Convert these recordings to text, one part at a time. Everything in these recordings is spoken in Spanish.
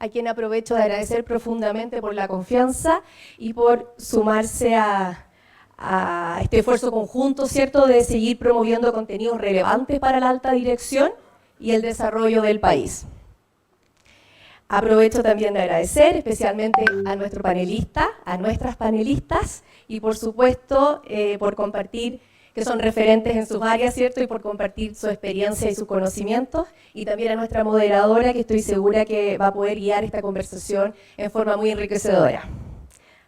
a quien aprovecho de agradecer profundamente por la confianza y por sumarse a este esfuerzo conjunto, ¿cierto?, de seguir promoviendo contenidos relevantes para la alta dirección y el desarrollo del país. Aprovecho también de agradecer especialmente a nuestro panelista, a nuestras panelistas y por supuesto por compartir, que son referentes en sus áreas, ¿cierto?, y por compartir su experiencia y sus conocimientos, y también a nuestra moderadora, que estoy segura que va a poder guiar esta conversación en forma muy enriquecedora.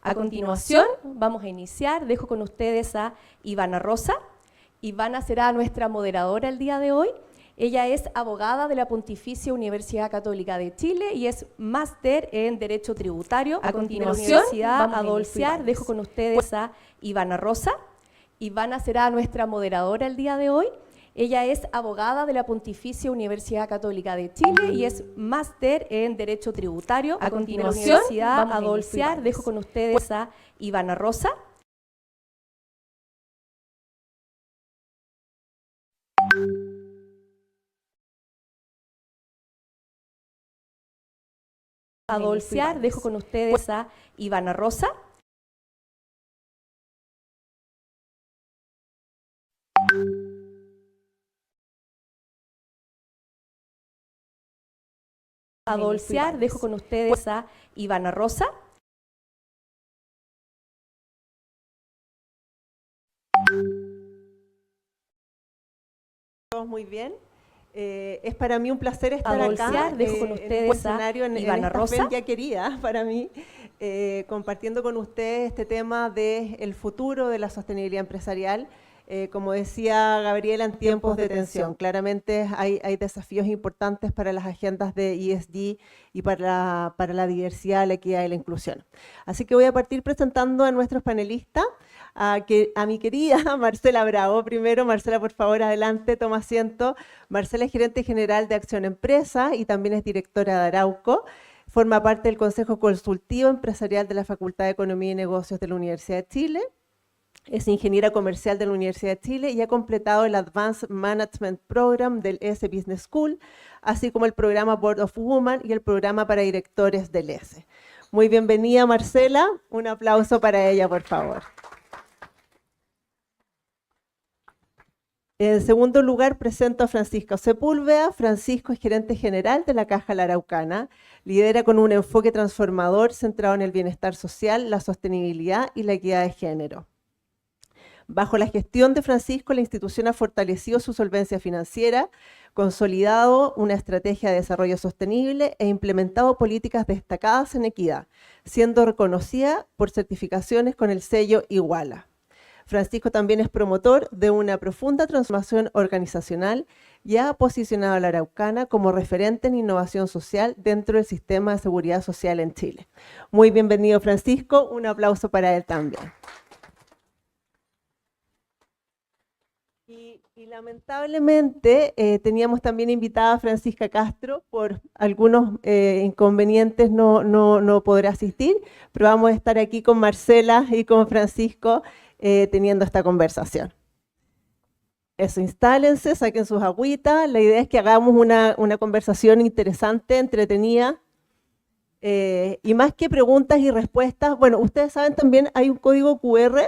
A continuación, vamos a iniciar. Dejo con ustedes a Ivana Rosa. Ivana será nuestra moderadora el día de hoy. Ella es abogada de la Pontificia Universidad Católica de Chile y es máster en Derecho Tributario. A continuación, vamos a iniciar. Dejo con ustedes a Ivana Rosa. Ivana será nuestra moderadora el día de hoy. Ella es abogada de la Pontificia Universidad Católica de Chile y es máster en Derecho Tributario. A continuación, vamos a iniciar. Dejo con ustedes a Ivana Rosa. Dejo con ustedes a Ivana Rosa. Dejo con ustedes a Ivana Rosa. Todos muy bien. Es para mí un placer estar acá dejo con ustedes a Ivana Rosa. Ya querida para mí, compartiendo con ustedes este tema del futuro de la sostenibilidad empresarial. Como decía Gabriela, en tiempos de tensión, claramente hay desafíos importantes para las agendas de ESG y para la diversidad, la equidad y la inclusión. Así que voy a partir presentando a nuestros panelistas, a mi querida Marcela Bravo. Primero, Marcela, por favor, adelante, toma asiento. Marcela es gerente general de Acción Empresa y también es directora de Arauco. Forma parte del Consejo Consultivo Empresarial de la Facultad de Economía y Negocios de la Universidad de Chile. Es ingeniera comercial de la Universidad de Chile y ha completado el Advanced Management Program del ESE Business School, así como el programa Board of Women y el programa para directores del ESE. Muy bienvenida, Marcela. Un aplauso para ella, por favor. En segundo lugar, presento a Francisco Sepúlveda. Francisco es gerente general de la Caja La Araucana. Lidera con un enfoque transformador centrado en el bienestar social, la sostenibilidad y la equidad de género. Bajo la gestión de Francisco, la institución ha fortalecido su solvencia financiera, consolidado una estrategia de desarrollo sostenible e implementado políticas destacadas en equidad, siendo reconocida por certificaciones con el sello Iguala. Francisco también es promotor de una profunda transformación organizacional y ha posicionado a la Araucana como referente en innovación social dentro del sistema de seguridad social en Chile. Muy bienvenido, Francisco. Un aplauso para él también. Y lamentablemente teníamos también invitada a Francisca Castro, por algunos inconvenientes no podrá asistir, pero vamos a estar aquí con Marcela y con Francisco teniendo esta conversación. Eso, instálense, saquen sus agüitas. La idea es que hagamos una conversación interesante, entretenida, y más que preguntas y respuestas, bueno, ustedes saben también hay un código QR.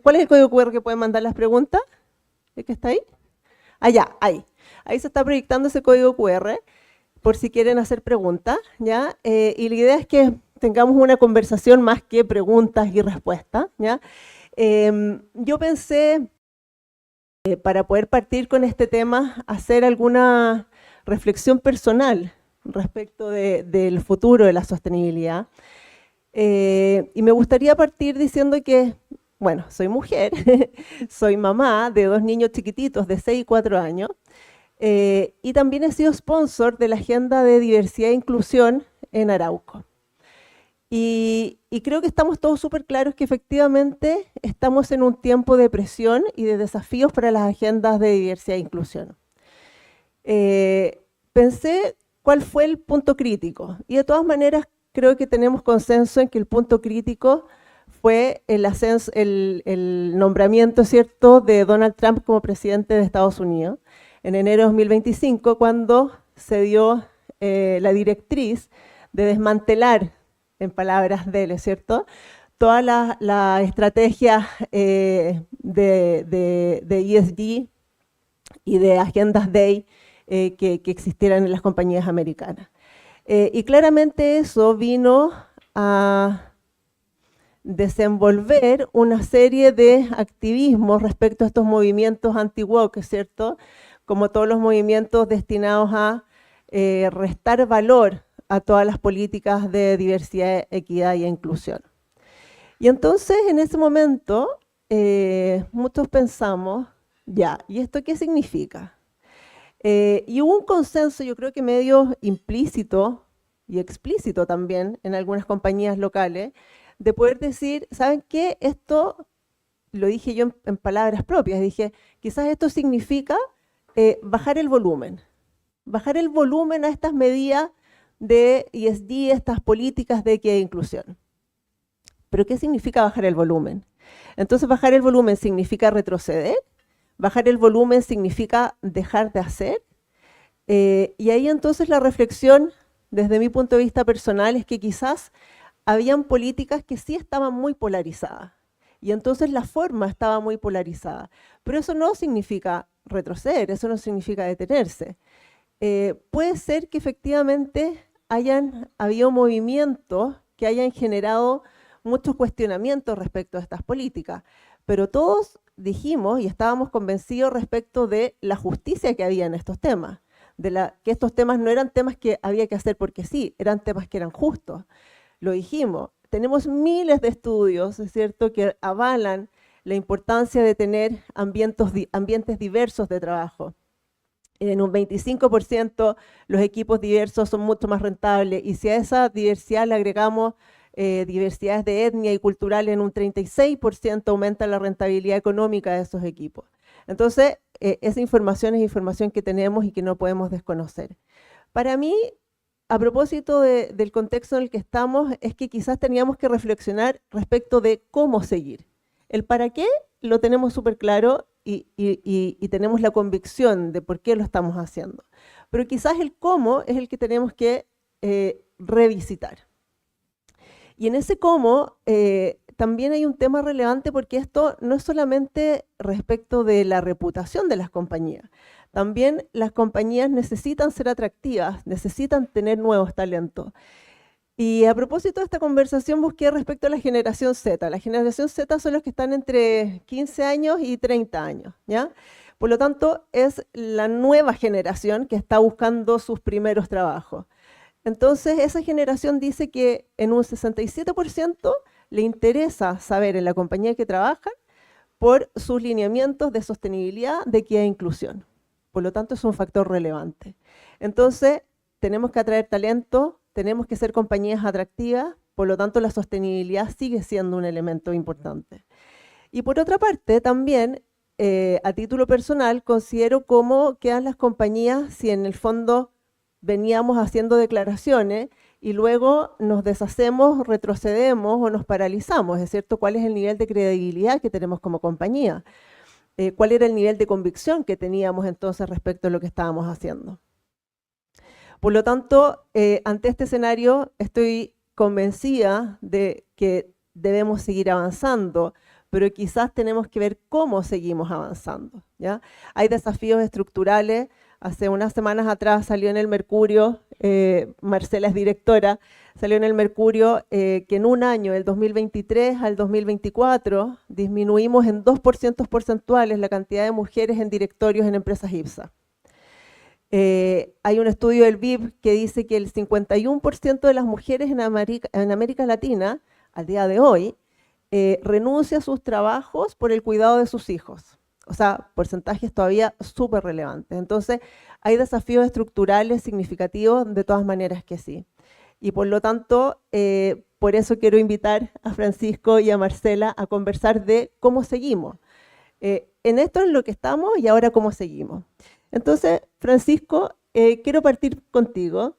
¿Cuál es el código QR que pueden mandar las preguntas? ¿El que está ahí? Allá, ahí. Ahí se está proyectando ese código QR por si quieren hacer preguntas, ¿ya? Y la idea es que tengamos una conversación más que preguntas y respuestas, ¿ya? Yo pensé, para poder partir con este tema, hacer alguna reflexión personal respecto del futuro de la sostenibilidad. Y me gustaría partir diciendo que, bueno, soy mujer, soy mamá de 2 niños chiquititos de 6 y 4 años, y también he sido sponsor de la Agenda de Diversidad e Inclusión en Arauco. Y creo que estamos todos súper claros que efectivamente estamos en un tiempo de presión y de desafíos para las agendas de diversidad e inclusión. Pensé cuál fue el punto crítico, y de todas maneras creo que tenemos consenso en que el punto crítico fue el nombramiento, ¿cierto?, de Donald Trump como presidente de Estados Unidos en enero de 2025, cuando se dio la directriz de desmantelar, en palabras de él, ¿es cierto?, toda la estrategia de ESG y de agendas DEI que existieran en las compañías americanas. Y claramente eso vino a desenvolver una serie de activismos respecto a estos movimientos anti-woke, ¿cierto?, como todos los movimientos destinados a restar valor a todas las políticas de diversidad, equidad e inclusión. Y entonces, en ese momento, muchos pensamos, ya, ¿y esto qué significa? Y hubo un consenso, yo creo que medio implícito y explícito también en algunas compañías locales, de poder decir, ¿saben qué? Esto, lo dije yo en palabras propias, dije, quizás esto significa bajar el volumen a estas medidas de ESG, estas políticas de equidad e inclusión. ¿Pero qué significa bajar el volumen? Entonces, bajar el volumen significa retroceder, bajar el volumen significa dejar de hacer. Y ahí entonces la reflexión, desde mi punto de vista personal, es que quizás habían políticas que sí estaban muy polarizadas. Y entonces la forma estaba muy polarizada. Pero eso no significa retroceder, eso no significa detenerse. Puede ser que efectivamente hayan habido movimientos que hayan generado muchos cuestionamientos respecto a estas políticas, pero todos dijimos y estábamos convencidos respecto de la justicia que había en estos temas, que estos temas no eran temas que había que hacer porque sí, eran temas que eran justos. Lo dijimos, tenemos miles de estudios, es cierto, que avalan la importancia de tener ambientes diversos de trabajo. En un 25% los equipos diversos son mucho más rentables, y si a esa diversidad le agregamos diversidades de etnia y cultural, en un 36% aumenta la rentabilidad económica de esos equipos. Entonces, esa información es información que tenemos y que no podemos desconocer. Para mí, a propósito del contexto en el que estamos, es que quizás teníamos que reflexionar respecto de cómo seguir. El para qué lo tenemos súper claro y tenemos la convicción de por qué lo estamos haciendo. Pero quizás el cómo es el que tenemos que revisitar. Y en ese cómo también hay un tema relevante, porque esto no es solamente respecto de la reputación de las compañías. También las compañías necesitan ser atractivas, necesitan tener nuevos talentos. Y a propósito de esta conversación busqué respecto a la generación Z. La generación Z son los que están entre 15 años y 30 años, ¿ya? Por lo tanto, es la nueva generación que está buscando sus primeros trabajos. Entonces, esa generación dice que en un 67% le interesa saber en la compañía que trabajan por sus lineamientos de sostenibilidad, de equidad e inclusión. Por lo tanto, es un factor relevante. Entonces, tenemos que atraer talento, tenemos que ser compañías atractivas, por lo tanto, la sostenibilidad sigue siendo un elemento importante. Y por otra parte, también, a título personal, considero cómo quedan las compañías si en el fondo veníamos haciendo declaraciones y luego nos deshacemos, retrocedemos o nos paralizamos, ¿es cierto? ¿Cuál es el nivel de credibilidad que tenemos como compañía? ¿Cuál era el nivel de convicción que teníamos entonces respecto a lo que estábamos haciendo? Por lo tanto, ante este escenario estoy convencida de que debemos seguir avanzando, pero quizás tenemos que ver cómo seguimos avanzando, ¿ya? Hay desafíos estructurales. Hace unas semanas atrás salió en el Mercurio, Marcela es directora, salió en el Mercurio que en un año, del 2023 al 2024, disminuimos en 2% porcentuales la cantidad de mujeres en directorios en empresas IPSA. Hay un estudio del BIB que dice que el 51% de las mujeres en América Latina, al día de hoy, renuncia a sus trabajos por el cuidado de sus hijos. O sea, porcentajes todavía súper relevantes. Entonces, hay desafíos estructurales significativos, de todas maneras que sí. Y por lo tanto, por eso quiero invitar a Francisco y a Marcela a conversar de cómo seguimos. En esto es lo que estamos y ahora cómo seguimos. Entonces, Francisco, quiero partir contigo,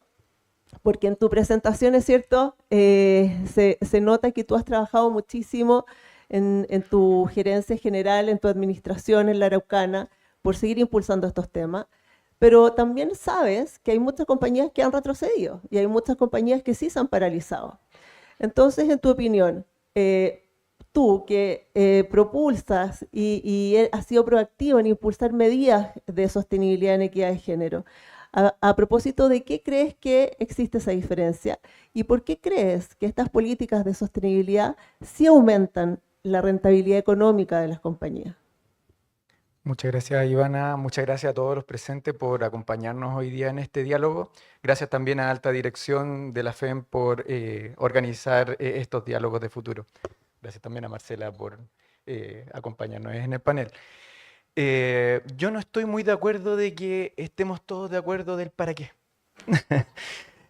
porque en tu presentación, es cierto, se nota que tú has trabajado muchísimo en tu gerencia general, en tu administración en la Araucana, por seguir impulsando estos temas. Pero también sabes que hay muchas compañías que han retrocedido y hay muchas compañías que sí se han paralizado. Entonces, en tu opinión, tú que propulsas y has sido proactivo en impulsar medidas de sostenibilidad en equidad de género, a propósito de qué crees que existe esa diferencia y por qué crees que estas políticas de sostenibilidad sí aumentan la rentabilidad económica de las compañías. Muchas gracias, Ivana. Muchas gracias a todos los presentes por acompañarnos hoy día en este diálogo. Gracias también a Alta Dirección de la FEM por organizar estos diálogos de futuro. Gracias también a Marcela por acompañarnos en el panel. Yo no estoy muy de acuerdo de que estemos todos de acuerdo del para qué.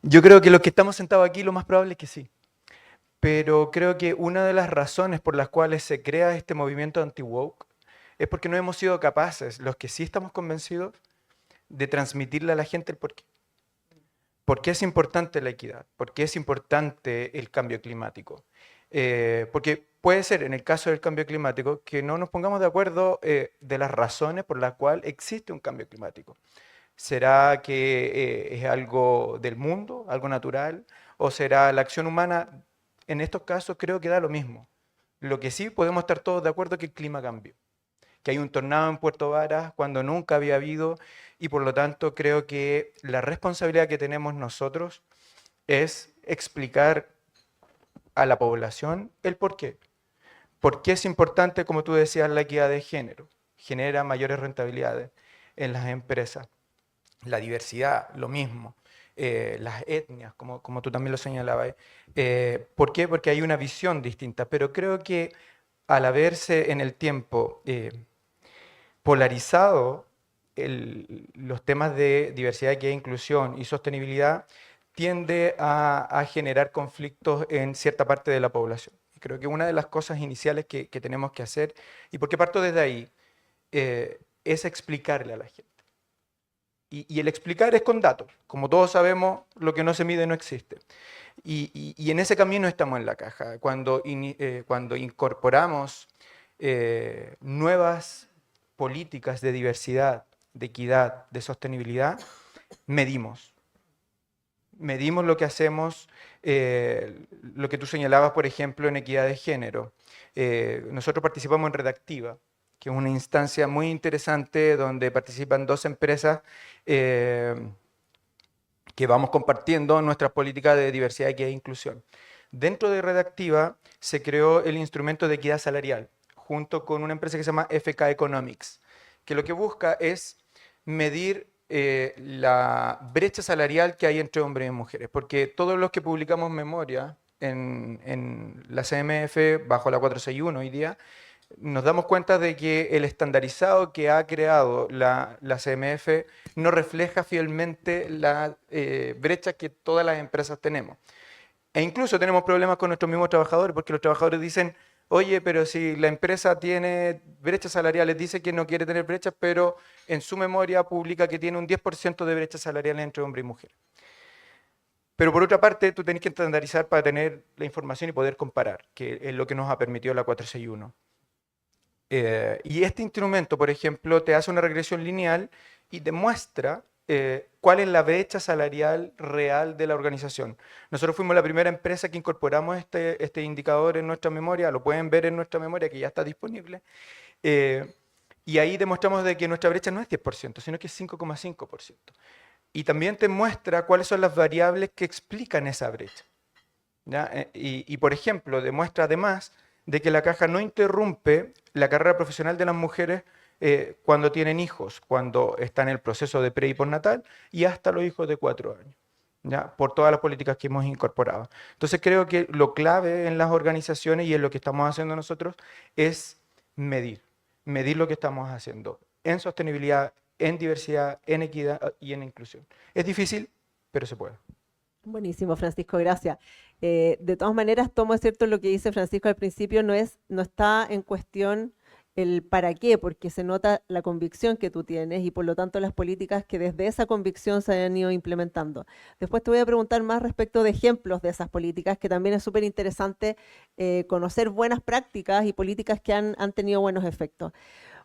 Yo creo que los que estamos sentados aquí lo más probable es que sí. Pero creo que una de las razones por las cuales se crea este movimiento anti-woke es porque no hemos sido capaces, los que sí estamos convencidos, de transmitirle a la gente el porqué. ¿Por qué es importante la equidad? ¿Por qué es importante el cambio climático? Porque puede ser, en el caso del cambio climático, que no nos pongamos de acuerdo de las razones por las cuales existe un cambio climático. ¿Será que es algo del mundo, algo natural? ¿O será la acción humana? En estos casos creo que da lo mismo. Lo que sí podemos estar todos de acuerdo es que el clima cambió, que hay un tornado en Puerto Varas cuando nunca había habido, y por lo tanto creo que la responsabilidad que tenemos nosotros es explicar a la población el por qué. ¿Por qué es importante, como tú decías, la equidad de género? Genera mayores rentabilidades en las empresas. La diversidad, lo mismo. Las etnias, como tú también lo señalabas. ¿Por qué? Porque hay una visión distinta, pero creo que al haberse en el tiempo polarizado los temas de diversidad, equidad, inclusión y sostenibilidad, tiende a generar conflictos en cierta parte de la población. Y creo que una de las cosas iniciales que tenemos que hacer, y por qué parto desde ahí, es explicarle a la gente. Y el explicar es con datos. Como todos sabemos, lo que no se mide no existe. Y en ese camino estamos en la caja. Cuando incorporamos nuevas políticas de diversidad, de equidad, de sostenibilidad, medimos. Medimos lo que hacemos, lo que tú señalabas, por ejemplo, en equidad de género. Nosotros participamos en Redactiva, que es una instancia muy interesante donde participan 2 empresas que vamos compartiendo nuestras políticas de diversidad, equidad e inclusión. Dentro de Redactiva se creó el instrumento de equidad salarial, junto con una empresa que se llama FK Economics, que lo que busca es medir la brecha salarial que hay entre hombres y mujeres, porque todos los que publicamos memoria en la CMF bajo la 461 hoy día, nos damos cuenta de que el estandarizado que ha creado la CMF no refleja fielmente la brecha que todas las empresas tenemos. E incluso tenemos problemas con nuestros mismos trabajadores, porque los trabajadores dicen, oye, pero si la empresa tiene brechas salariales, dice que no quiere tener brechas, pero en su memoria publica que tiene un 10% de brechas salariales entre hombre y mujer. Pero por otra parte, tú tenés que estandarizar para tener la información y poder comparar, que es lo que nos ha permitido la 461. Y este instrumento, por ejemplo, te hace una regresión lineal y te muestra cuál es la brecha salarial real de la organización. Nosotros fuimos la primera empresa que incorporamos este indicador en nuestra memoria, lo pueden ver en nuestra memoria que ya está disponible, y ahí demostramos de que nuestra brecha no es 10%, sino que es 5,5%. Y también te muestra cuáles son las variables que explican esa brecha. Y por ejemplo, demuestra además de que la caja no interrumpe la carrera profesional de las mujeres cuando tienen hijos, cuando están en el proceso de pre y postnatal y hasta los hijos de 4 años, ¿ya? Por todas las políticas que hemos incorporado. Entonces creo que lo clave en las organizaciones y en lo que estamos haciendo nosotros es medir lo que estamos haciendo en sostenibilidad, en diversidad, en equidad y en inclusión. Es difícil, pero se puede. Buenísimo, Francisco, gracias. De todas maneras, tomo es cierto lo que dice Francisco al principio, no está en cuestión el para qué, porque se nota la convicción que tú tienes y por lo tanto las políticas que desde esa convicción se han ido implementando. Después te voy a preguntar más respecto de ejemplos de esas políticas, que también es súper interesante conocer buenas prácticas y políticas que han tenido buenos efectos.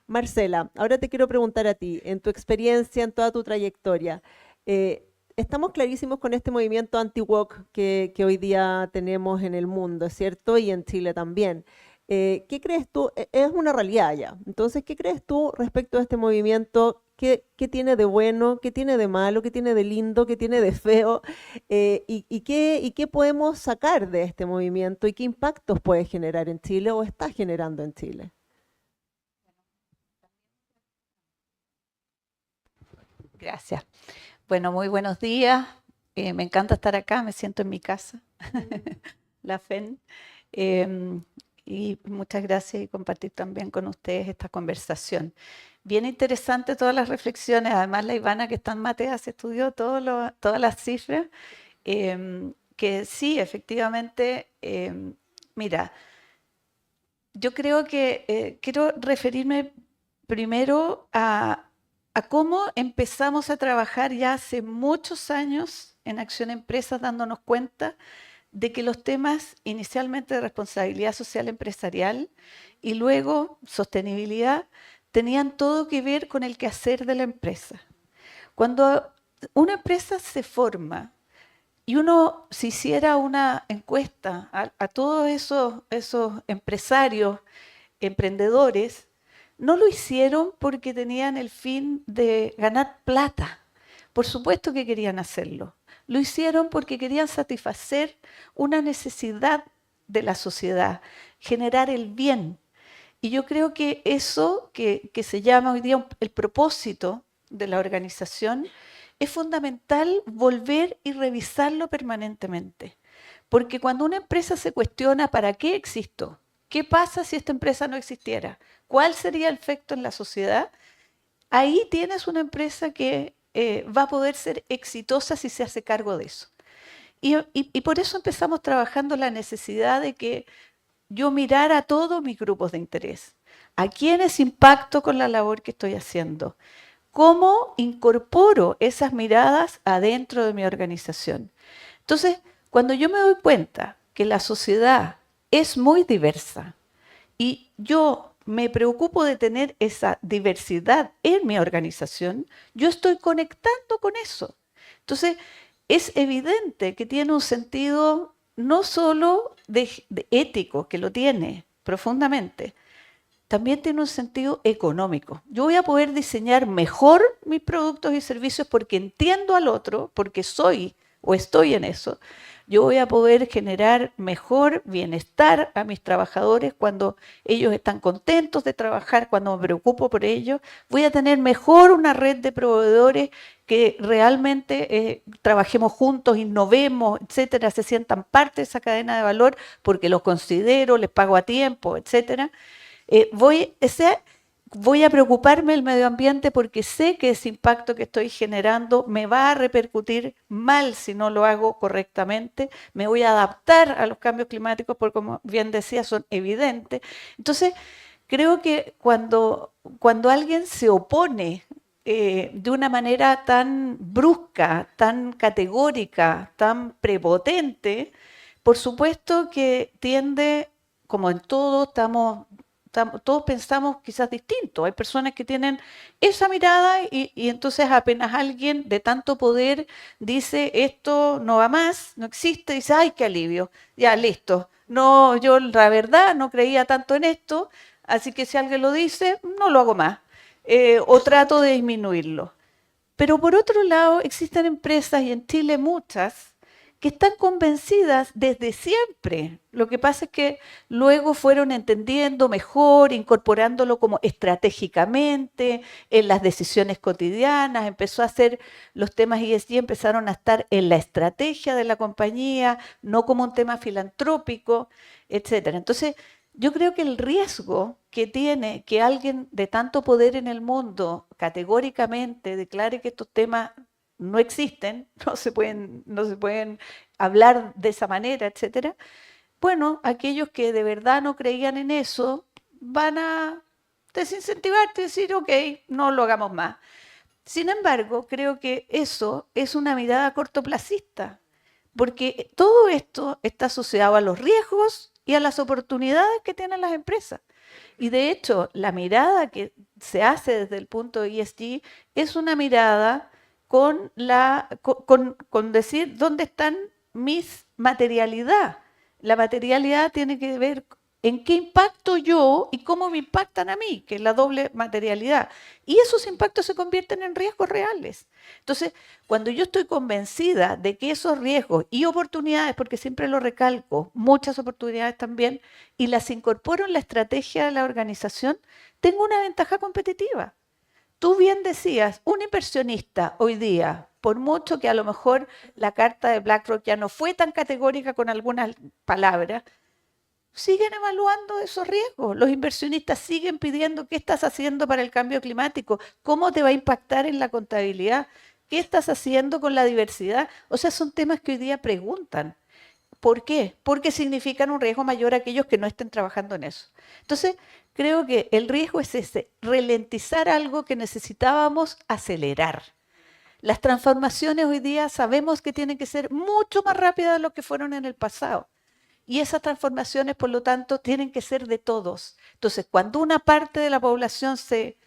Marcela, ahora te quiero preguntar a ti, en tu experiencia, en toda tu trayectoria, estamos clarísimos con este movimiento anti-woke que hoy día tenemos en el mundo, ¿cierto? Y en Chile también. ¿Qué crees tú? Es una realidad ya. Entonces, ¿qué crees tú respecto a este movimiento? ¿Qué tiene de bueno? ¿Qué tiene de malo? ¿Qué tiene de lindo? ¿Qué tiene de feo? ¿Y qué podemos sacar de este movimiento? ¿Y qué impactos puede generar en Chile o está generando en Chile? Gracias. Bueno, muy buenos días. Me encanta estar acá, me siento en mi casa, la FEN. Y muchas gracias y compartir también con ustedes esta conversación. Bien interesante todas las reflexiones. Además, la Ivana que está en Matea se estudió todas las cifras. Que sí, efectivamente, mira, yo creo que quiero referirme primero a cómo empezamos a trabajar ya hace muchos años en Acción Empresas, dándonos cuenta de que los temas inicialmente de responsabilidad social empresarial y luego sostenibilidad tenían todo que ver con el quehacer de la empresa. Cuando una empresa se forma y uno se hiciera una encuesta a todos esos empresarios, emprendedores, no lo hicieron porque tenían el fin de ganar plata. Por supuesto que querían hacerlo. Lo hicieron porque querían satisfacer una necesidad de la sociedad, generar el bien. Y yo creo que eso que se llama hoy día el propósito de la organización es fundamental volver y revisarlo permanentemente. Porque cuando una empresa se cuestiona ¿para qué existo? ¿Qué pasa si esta empresa no existiera? ¿Cuál sería el efecto en la sociedad? Ahí tienes una empresa que va a poder ser exitosa si se hace cargo de eso. Y por eso empezamos trabajando la necesidad de que yo mirara a todos mis grupos de interés. ¿A quiénes impacto con la labor que estoy haciendo? ¿Cómo incorporo esas miradas adentro de mi organización? Entonces, cuando yo me doy cuenta que la sociedad es muy diversa y yo me preocupo de tener esa diversidad en mi organización, yo estoy conectando con eso. Entonces, es evidente que tiene un sentido no solo de ético, que lo tiene profundamente, también tiene un sentido económico. Yo voy a poder diseñar mejor mis productos y servicios porque entiendo al otro, porque soy o estoy en eso. Yo voy a poder generar mejor bienestar a mis trabajadores cuando ellos están contentos de trabajar, cuando me preocupo por ellos. Voy a tener mejor una red de proveedores que realmente trabajemos juntos, innovemos, etcétera, se sientan parte de esa cadena de valor porque los considero, les pago a tiempo, etcétera. Voy a preocuparme del medio ambiente porque sé que ese impacto que estoy generando me va a repercutir mal si no lo hago correctamente. Me voy a adaptar a los cambios climáticos porque, como bien decía, son evidentes. Entonces, creo que cuando alguien se opone de una manera tan brusca, tan categórica, tan prepotente, por supuesto que tiende, como en todo, todos pensamos quizás distinto. Hay personas que tienen esa mirada y entonces apenas alguien de tanto poder dice esto no va más, no existe, dice, ay, qué alivio, ya listo. No, yo la verdad no creía tanto en esto, así que si alguien lo dice, no lo hago más. O trato de disminuirlo. Pero por otro lado, existen empresas, y en Chile muchas, que están convencidas desde siempre. Lo que pasa es que luego fueron entendiendo mejor, incorporándolo como estratégicamente en las decisiones cotidianas, empezó a hacer los temas ESG, empezaron a estar en la estrategia de la compañía, no como un tema filantrópico, etcétera. Entonces, yo creo que el riesgo que tiene que alguien de tanto poder en el mundo categóricamente declare que estos temas no existen, no se pueden hablar de esa manera, etcétera. Bueno, aquellos que de verdad no creían en eso van a desincentivarte y decir, ok, no lo hagamos más. Sin embargo, creo que eso es una mirada cortoplacista, porque todo esto está asociado a los riesgos y a las oportunidades que tienen las empresas. Y de hecho, la mirada que se hace desde el punto de ESG es una mirada con decir dónde están mis materialidad. La materialidad tiene que ver en qué impacto yo y cómo me impactan a mí, que es la doble materialidad. Y esos impactos se convierten en riesgos reales. Entonces, cuando yo estoy convencida de que esos riesgos y oportunidades, porque siempre lo recalco, muchas oportunidades también, y las incorporo en la estrategia de la organización, tengo una ventaja competitiva. Tú bien decías, un inversionista hoy día, por mucho que a lo mejor la carta de BlackRock ya no fue tan categórica con algunas palabras, siguen evaluando esos riesgos. Los inversionistas siguen pidiendo qué estás haciendo para el cambio climático, cómo te va a impactar en la contabilidad, qué estás haciendo con la diversidad. O sea, son temas que hoy día preguntan. ¿Por qué? Porque significan un riesgo mayor a aquellos que no estén trabajando en eso. Entonces, creo que el riesgo es ese, ralentizar algo que necesitábamos acelerar. Las transformaciones hoy día sabemos que tienen que ser mucho más rápidas de lo que fueron en el pasado. Y esas transformaciones, por lo tanto, tienen que ser de todos. Entonces, cuando una parte de la población se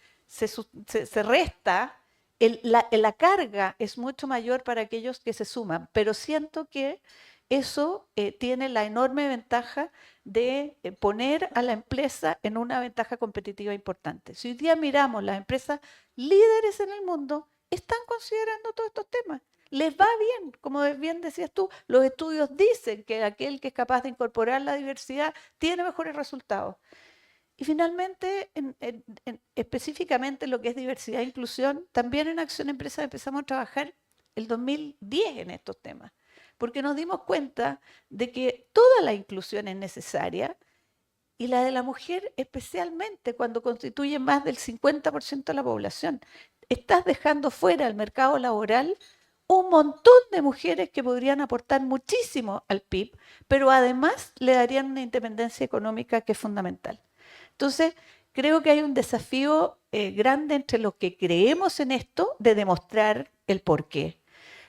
resta, la carga es mucho mayor para aquellos que se suman. Pero siento que eso tiene la enorme ventaja de poner a la empresa en una ventaja competitiva importante. Si hoy día miramos las empresas líderes en el mundo, están considerando todos estos temas. Les va bien, como bien decías tú, los estudios dicen que aquel que es capaz de incorporar la diversidad tiene mejores resultados. Y finalmente, específicamente lo que es diversidad e inclusión, también en Acción Empresa empezamos a trabajar el 2010 en estos temas, porque nos dimos cuenta de que toda la inclusión es necesaria y la de la mujer especialmente cuando constituye más del 50% de la población. Estás dejando fuera del mercado laboral un montón de mujeres que podrían aportar muchísimo al PIB, pero además le darían una independencia económica que es fundamental. Entonces, creo que hay un desafío grande entre los que creemos en esto de demostrar el porqué.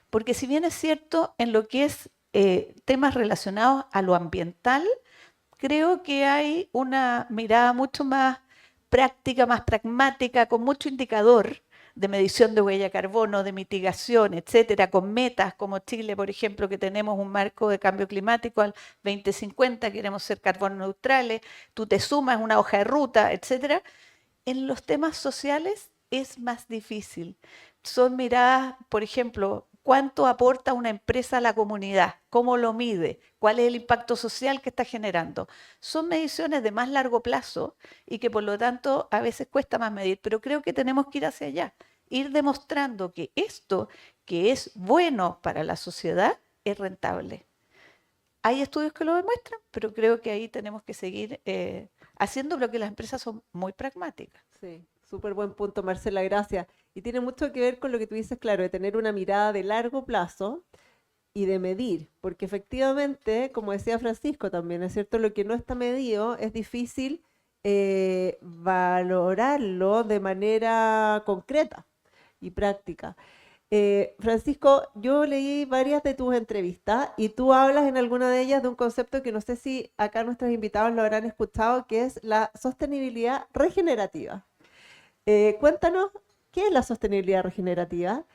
Porque si bien es cierto, en lo que es temas relacionados a lo ambiental, creo que hay una mirada mucho más práctica, más pragmática, con mucho indicador de medición de huella de carbono, de mitigación, etcétera, con metas como Chile, por ejemplo, que tenemos un marco de cambio climático al 2050, queremos ser carbono neutrales, tú te sumas una hoja de ruta, etcétera. En los temas sociales es más difícil. Son miradas, por ejemplo, ¿cuánto aporta una empresa a la comunidad? ¿Cómo lo mide? ¿Cuál es el impacto social que está generando? Son mediciones de más largo plazo y que por lo tanto a veces cuesta más medir, pero creo que tenemos que ir hacia allá, ir demostrando que esto que es bueno para la sociedad es rentable. Hay estudios que lo demuestran, pero creo que ahí tenemos que seguir haciendo lo que las empresas son muy pragmáticas. Sí, súper buen punto, Marcela, gracias. Y tiene mucho que ver con lo que tú dices, claro, de tener una mirada de largo plazo y de medir, porque efectivamente, como decía Francisco también, es cierto, lo que no está medido es difícil valorarlo de manera concreta y práctica. Francisco, yo leí varias de tus entrevistas y tú hablas en alguna de ellas de un concepto que no sé si acá nuestros invitados lo habrán escuchado, que es la sostenibilidad regenerativa. Cuéntanos, ¿qué es la sostenibilidad regenerativa?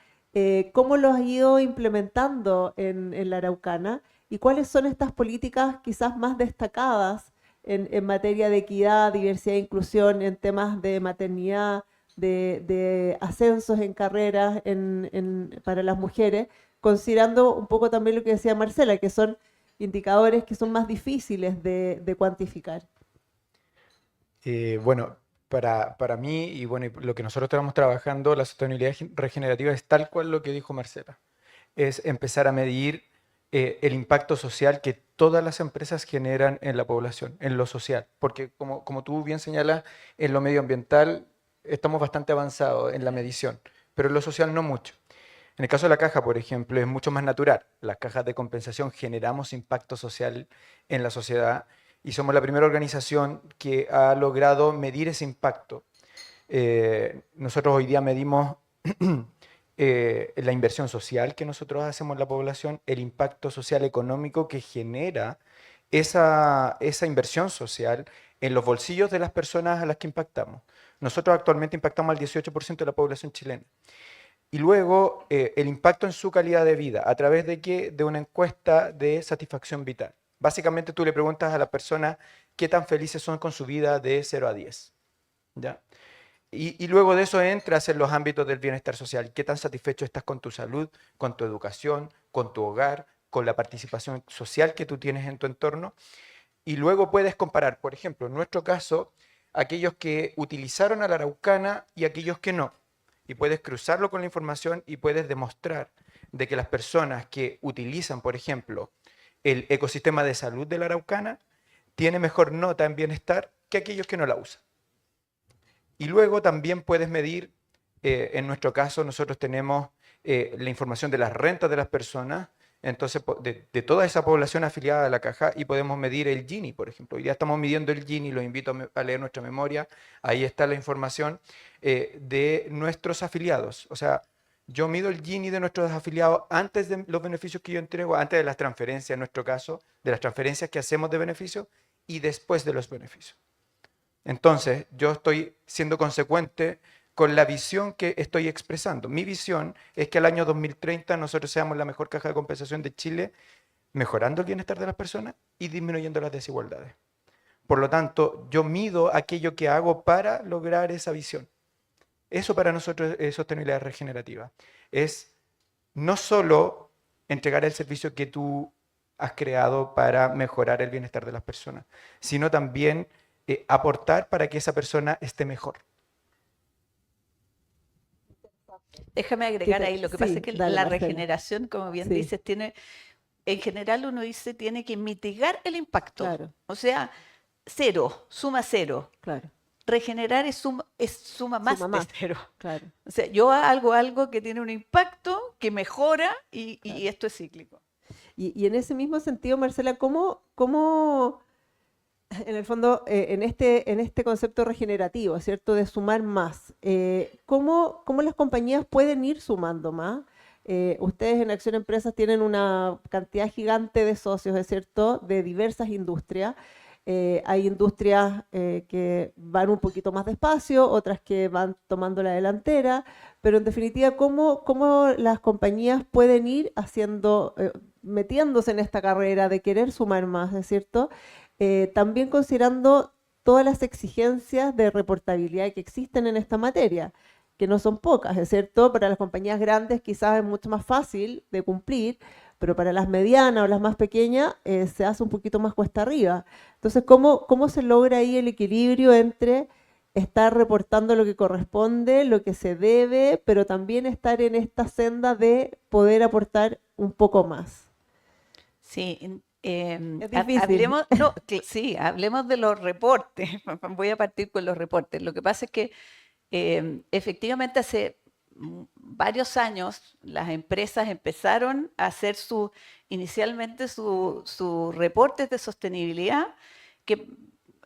¿Cómo lo has ido implementando en la Araucana? ¿Y cuáles son estas políticas quizás más destacadas en materia de equidad, diversidad e inclusión, en temas de maternidad, de ascensos en carreras para las mujeres, considerando un poco también lo que decía Marcela, que son indicadores que son más difíciles de cuantificar? Bueno, para mí y bueno, y lo que nosotros estamos trabajando, la sostenibilidad regenerativa es tal cual lo que dijo Marcela. Es empezar a medir el impacto social que todas las empresas generan en la población, en lo social. Porque como tú bien señalas, en lo medioambiental estamos bastante avanzados en la medición, pero en lo social no mucho. En el caso de la caja, por ejemplo, es mucho más natural. Las cajas de compensación generamos impacto social en la sociedad y somos la primera organización que ha logrado medir ese impacto. Nosotros hoy día medimos la inversión social que nosotros hacemos en la población, el impacto social económico que genera esa inversión social en los bolsillos de las personas a las que impactamos. Nosotros actualmente impactamos al 18% de la población chilena. Y luego el impacto en su calidad de vida, ¿a través de qué? De una encuesta de satisfacción vital. Básicamente tú le preguntas a las personas qué tan felices son con su vida de 0 a 10. ¿Ya? Y luego de eso entras en los ámbitos del bienestar social. ¿Qué tan satisfecho estás con tu salud, con tu educación, con tu hogar, con la participación social que tú tienes en tu entorno? Y luego puedes comparar, por ejemplo, en nuestro caso, aquellos que utilizaron a la Araucana y aquellos que no. Y puedes cruzarlo con la información y puedes demostrar de que las personas que utilizan, por ejemplo, el ecosistema de salud de la Araucana tienen mejor nota en bienestar que aquellos que no la usan. Y luego también puedes medir, en nuestro caso nosotros tenemos la información de las rentas de las personas, entonces de toda esa población afiliada a la caja, y podemos medir el Gini, por ejemplo. Hoy día estamos midiendo el Gini, los invito a leer nuestra memoria, ahí está la información de nuestros afiliados. O sea, yo mido el Gini de nuestros afiliados antes de los beneficios que yo entrego, antes de las transferencias en nuestro caso, de las transferencias que hacemos de beneficios y después de los beneficios. Entonces, yo estoy siendo consecuente con la visión que estoy expresando. Mi visión es que al año 2030 nosotros seamos la mejor caja de compensación de Chile, mejorando el bienestar de las personas y disminuyendo las desigualdades. Por lo tanto, yo mido aquello que hago para lograr esa visión. Eso para nosotros es sostenibilidad regenerativa. Es no solo entregar el servicio que tú has creado para mejorar el bienestar de las personas, sino también aportar para que esa persona esté mejor. Déjame agregar ahí, lo que pasa es que dale, la Marcela. regeneración, como bien Sí. dices, en general uno dice, tiene que mitigar el impacto. Claro. O sea, cero, suma cero. Claro, Regenerar es suma más Suma más. de cero. claro. O sea, yo hago algo que tiene un impacto, que mejora y esto es cíclico. Y en ese mismo sentido, Marcela, ¿cómo en el fondo, en este concepto regenerativo, ¿cierto? De sumar más, ¿cómo las compañías pueden ir sumando más? Ustedes en Acción Empresas tienen una cantidad gigante de socios, ¿es cierto?, de diversas industrias. Hay industrias que van un poquito más despacio, otras que van tomando la delantera, pero en definitiva, ¿cómo las compañías pueden ir metiéndose en esta carrera de querer sumar más, ¿es cierto? También considerando todas las exigencias de reportabilidad que existen en esta materia, que no son pocas, ¿es cierto? Para las compañías grandes quizás es mucho más fácil de cumplir, pero para las medianas o las más pequeñas se hace un poquito más cuesta arriba. Entonces, ¿cómo se logra ahí el equilibrio entre estar reportando lo que corresponde, lo que se debe, pero también estar en esta senda de poder aportar un poco más? Sí, Es difícil. hablemos de los reportes. Voy a partir con los reportes. Lo que pasa es que efectivamente hace varios años las empresas empezaron a hacer inicialmente sus reportes de sostenibilidad, que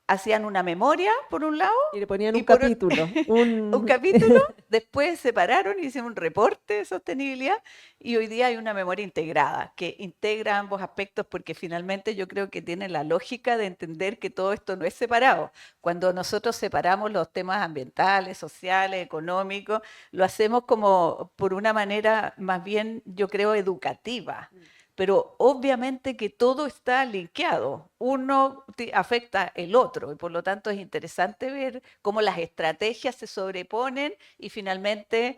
hacían una memoria por un lado Y le ponían y un por capítulo. un capítulo, después separaron y hicieron un reporte de sostenibilidad y hoy día hay una memoria integrada que integra ambos aspectos porque finalmente yo creo que tiene la lógica de entender que todo esto no es separado. Cuando nosotros separamos los temas ambientales, sociales, económicos, lo hacemos como por una manera más bien, yo creo, educativa. Pero obviamente que todo está linkeado, uno afecta el otro y por lo tanto es interesante ver cómo las estrategias se sobreponen y finalmente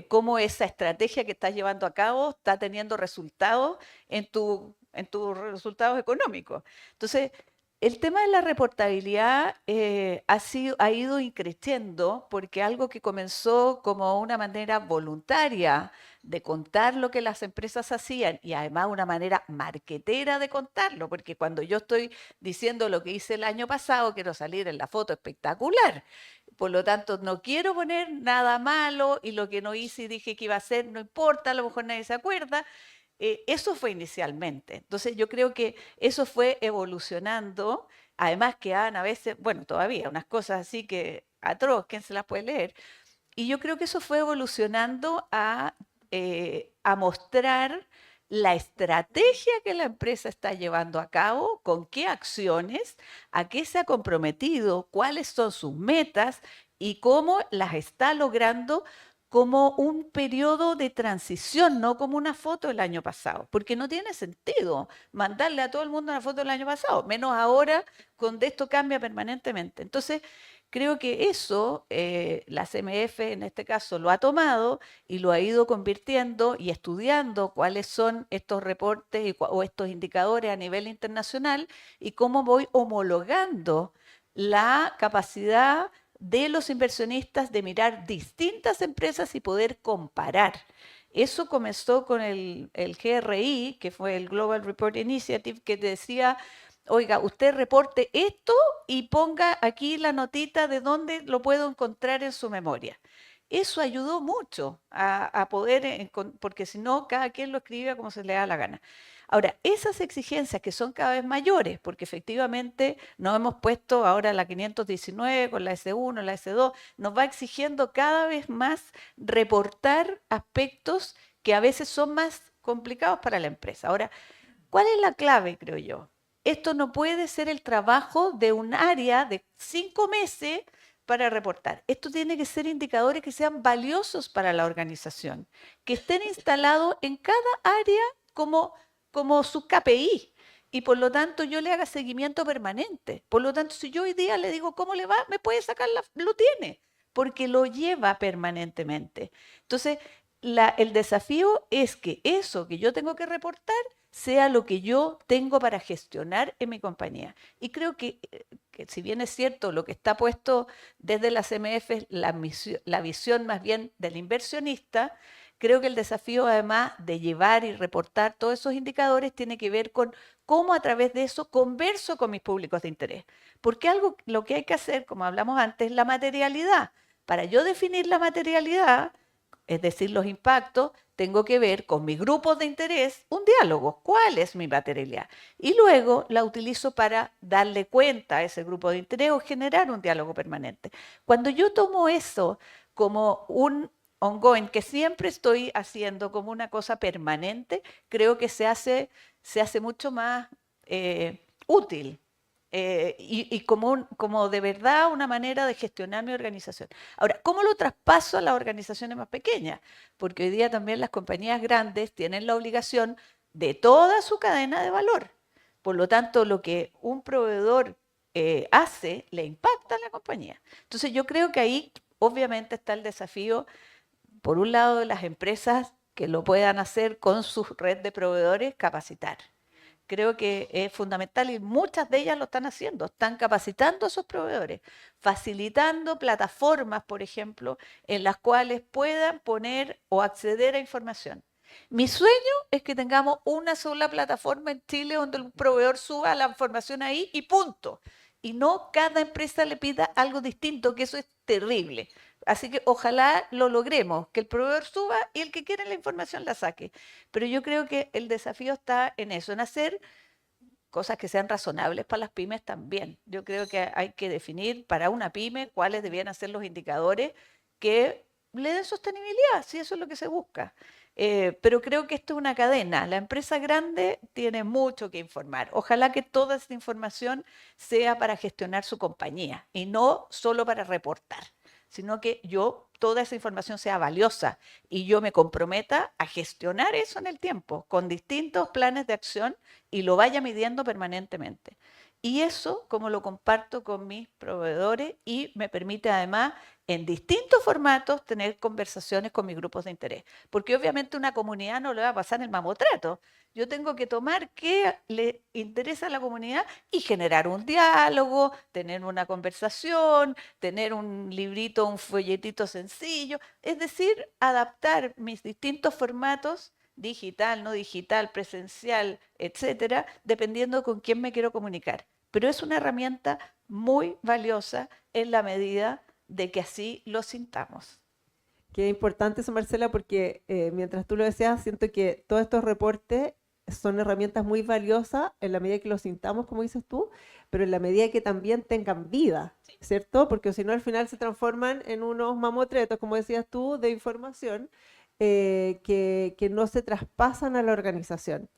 cómo esa estrategia que estás llevando a cabo está teniendo resultados en tus resultados económicos. Entonces, el tema de la reportabilidad ha ido increciendo porque algo que comenzó como una manera voluntaria de contar lo que las empresas hacían y además una manera marquetera de contarlo, porque cuando yo estoy diciendo lo que hice el año pasado, quiero salir en la foto espectacular. Por lo tanto, no quiero poner nada malo y lo que no hice y dije que iba a hacer, no importa, a lo mejor nadie se acuerda. Eso fue inicialmente. Entonces yo creo que eso fue evolucionando, además que a veces, bueno, todavía unas cosas así que atroz, ¿quién se las puede leer? Y yo creo que eso fue evolucionando a mostrar la estrategia que la empresa está llevando a cabo, con qué acciones, a qué se ha comprometido, cuáles son sus metas y cómo las está logrando como un periodo de transición, no como una foto del año pasado, porque no tiene sentido mandarle a todo el mundo una foto del año pasado, menos ahora, donde esto cambia permanentemente. Entonces, creo que eso, la CMF en este caso lo ha tomado y lo ha ido convirtiendo y estudiando cuáles son estos reportes o estos indicadores a nivel internacional y cómo voy homologando la capacidad de los inversionistas de mirar distintas empresas y poder comparar. Eso comenzó con el GRI, que fue el Global Report Initiative, que decía, oiga, usted reporte esto y ponga aquí la notita de dónde lo puedo encontrar en su memoria. Eso ayudó mucho a poder, porque si no, cada quien lo escribía como se le da la gana. Ahora, esas exigencias que son cada vez mayores, porque efectivamente nos hemos puesto ahora la 519 con la S1, la S2, nos va exigiendo cada vez más reportar aspectos que a veces son más complicados para la empresa. Ahora, ¿cuál es la clave, creo yo? Esto no puede ser el trabajo de un área de 5 meses para reportar. Esto tiene que ser indicadores que sean valiosos para la organización, que estén instalados en cada área como su KPI y por lo tanto yo le haga seguimiento permanente. Por lo tanto, si yo hoy día le digo cómo le va, me puede sacar lo tiene, porque lo lleva permanentemente. Entonces, el desafío es que eso que yo tengo que reportar sea lo que yo tengo para gestionar en mi compañía. Y creo que si bien es cierto lo que está puesto desde la CMF es la visión más bien del inversionista, creo que el desafío, además de llevar y reportar todos esos indicadores, tiene que ver con cómo a través de eso converso con mis públicos de interés. Porque lo que hay que hacer, como hablamos antes, es la materialidad. Para yo definir la materialidad, es decir, los impactos, tengo que ver con mis grupos de interés un diálogo. ¿Cuál es mi materialidad? Y luego la utilizo para darle cuenta a ese grupo de interés o generar un diálogo permanente. Cuando yo tomo eso como un ongoing, que siempre estoy haciendo como una cosa permanente, creo que se hace mucho más útil y como de verdad una manera de gestionar mi organización. Ahora, ¿cómo lo traspaso a las organizaciones más pequeñas? Porque hoy día también las compañías grandes tienen la obligación de toda su cadena de valor. Por lo tanto, lo que un proveedor hace le impacta a la compañía. Entonces, yo creo que ahí obviamente está el desafío, por un lado, de las empresas que lo puedan hacer con su red de proveedores, capacitar. Creo que es fundamental y muchas de ellas lo están haciendo, están capacitando a esos proveedores, facilitando plataformas, por ejemplo, en las cuales puedan poner o acceder a información. Mi sueño es que tengamos una sola plataforma en Chile donde el proveedor suba la información ahí y punto. Y no cada empresa le pida algo distinto, que eso es terrible. Así que ojalá lo logremos, que el proveedor suba y el que quiera la información la saque. Pero yo creo que el desafío está en eso, en hacer cosas que sean razonables para las pymes también. Yo creo que hay que definir para una pyme cuáles debían ser los indicadores que le den sostenibilidad, si eso es lo que se busca. Pero creo que esto es una cadena. La empresa grande tiene mucho que informar. Ojalá que toda esta información sea para gestionar su compañía y no solo para reportar, sino que toda esa información sea valiosa y yo me comprometa a gestionar eso en el tiempo, con distintos planes de acción y lo vaya midiendo permanentemente. Y eso, como lo comparto con mis proveedores y me permite además en distintos formatos tener conversaciones con mis grupos de interés. Porque obviamente una comunidad no le va a pasar el mamotreto. Yo tengo que tomar qué le interesa a la comunidad y generar un diálogo, tener una conversación, tener un librito, un folletito sencillo. Es decir, adaptar mis distintos formatos, digital, no digital, presencial, etcétera, dependiendo con quién me quiero comunicar. Pero es una herramienta muy valiosa en la medida de que así lo sintamos. Qué importante eso, Marcela, porque mientras tú lo decías, siento que todos estos reportes son herramientas muy valiosas en la medida que los sintamos, como dices tú, pero en la medida que también tengan vida, ¿cierto? Porque si no, al final se transforman en unos mamotretos, como decías tú, de información que no se traspasan a la organización.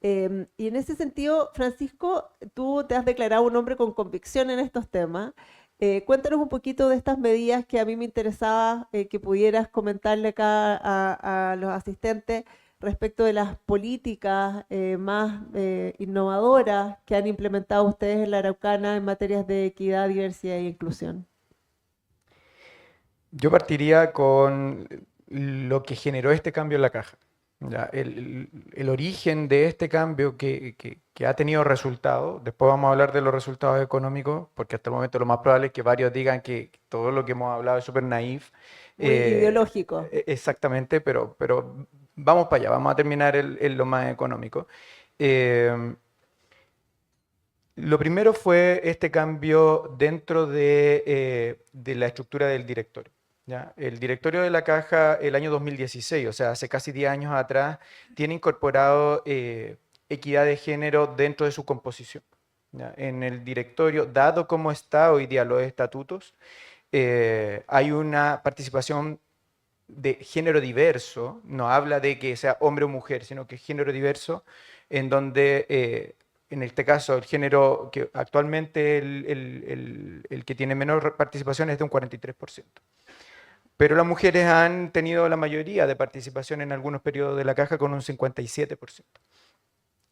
Y en ese sentido, Francisco, tú te has declarado un hombre con convicción en estos temas. Cuéntanos un poquito de estas medidas que a mí me interesaba que pudieras comentarle acá a los asistentes respecto de las políticas más innovadoras que han implementado ustedes en la Araucana en materias de equidad, diversidad e inclusión. Yo partiría con lo que generó este cambio en la caja. ¿Ya? El origen de este cambio que ha tenido resultados, después vamos a hablar de los resultados económicos, porque hasta el momento lo más probable es que varios digan que todo lo que hemos hablado es súper naif. Muy ideológico. Exactamente, pero vamos para allá, vamos a terminar en lo más económico. Lo primero fue este cambio dentro de la estructura del directorio. ¿Ya? El directorio de la Caja el año 2016, o sea, hace casi 10 años atrás, tiene incorporado equidad de género dentro de su composición. ¿Ya? En el directorio, dado como está hoy día los estatutos, hay una participación de género diverso, no habla de que sea hombre o mujer, sino que es género diverso, en donde en este caso el género que actualmente el que tiene menor participación es de un 43%. Pero las mujeres han tenido la mayoría de participación en algunos periodos de la caja con un 57%.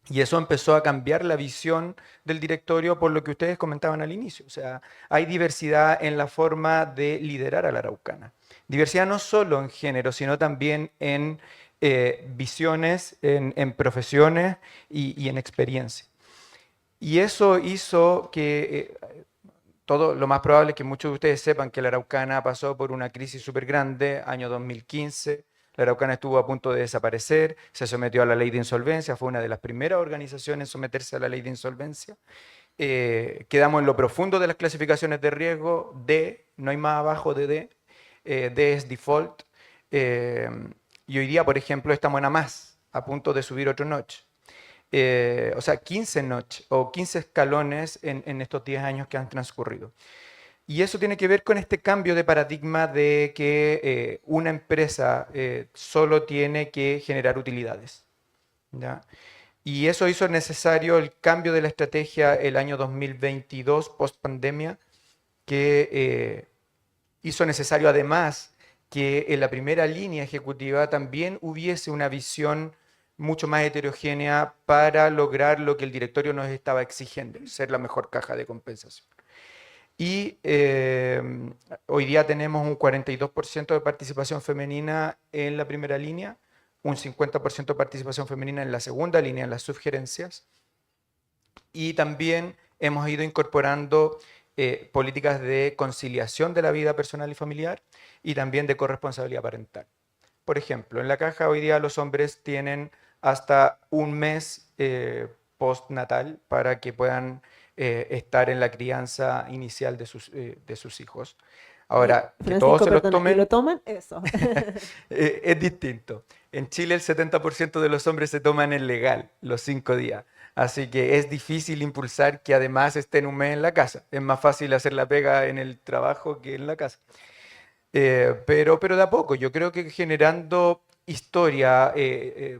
Y eso empezó a cambiar la visión del directorio por lo que ustedes comentaban al inicio. O sea, hay diversidad en la forma de liderar a la Araucana. Diversidad no solo en género, sino también en visiones, en profesiones y en experiencia. Y eso hizo que todo lo más probable es que muchos de ustedes sepan que la Araucana pasó por una crisis súper grande, año 2015. La Araucana estuvo a punto de desaparecer, se sometió a la ley de insolvencia, fue una de las primeras organizaciones en someterse a la ley de insolvencia. Quedamos en lo profundo de las clasificaciones de riesgo, D, no hay más abajo de D, D es default. Y hoy día, por ejemplo, estamos en A+, a punto de subir otro notch. O sea, 15 notch o 15 escalones en estos 10 años que han transcurrido. Y eso tiene que ver con este cambio de paradigma de que una empresa solo tiene que generar utilidades. ¿Ya? Y eso hizo necesario el cambio de la estrategia el año 2022, post pandemia, que hizo necesario además que en la primera línea ejecutiva también hubiese una visión mucho más heterogénea para lograr lo que el directorio nos estaba exigiendo, ser la mejor caja de compensación. Y hoy día tenemos un 42% de participación femenina en la primera línea, un 50% de participación femenina en la segunda línea, en las subgerencias. Y también hemos ido incorporando políticas de conciliación de la vida personal y familiar y también de corresponsabilidad parental. Por ejemplo, en la caja hoy día los hombres tienen hasta un mes postnatal para que puedan estar en la crianza inicial de sus hijos. Ahora, que Francisco, todos se los perdona, ¿y tomen lo toman? Eso. es distinto. En Chile el 70% de los hombres se toman el legal, los 5 días. Así que es difícil impulsar que además estén un mes en la casa. Es más fácil hacer la pega en el trabajo que en la casa. Pero de a poco, yo creo que generando historia,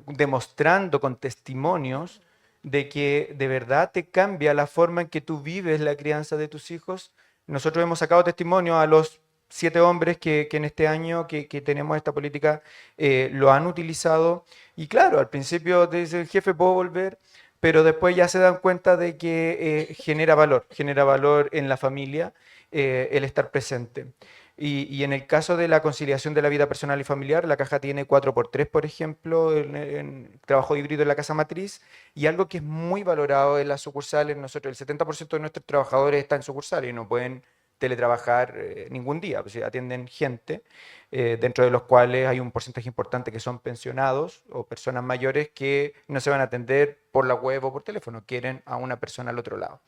demostrando con testimonios de que de verdad te cambia la forma en que tú vives la crianza de tus hijos. Nosotros hemos sacado testimonio a los 7 hombres que en este año que tenemos esta política lo han utilizado. Y claro, al principio te dice el jefe, ¿puedo volver? Pero después ya se dan cuenta de que genera valor en la familia el estar presente. Y en el caso de la conciliación de la vida personal y familiar, la caja tiene 4x3, por ejemplo, en trabajo híbrido en la casa matriz, y algo que es muy valorado en las sucursales, nosotros, el 70% de nuestros trabajadores están en sucursales y no pueden teletrabajar ningún día, pues, atienden gente, dentro de los cuales hay un porcentaje importante que son pensionados o personas mayores que no se van a atender por la web o por teléfono, quieren a una persona al otro lado.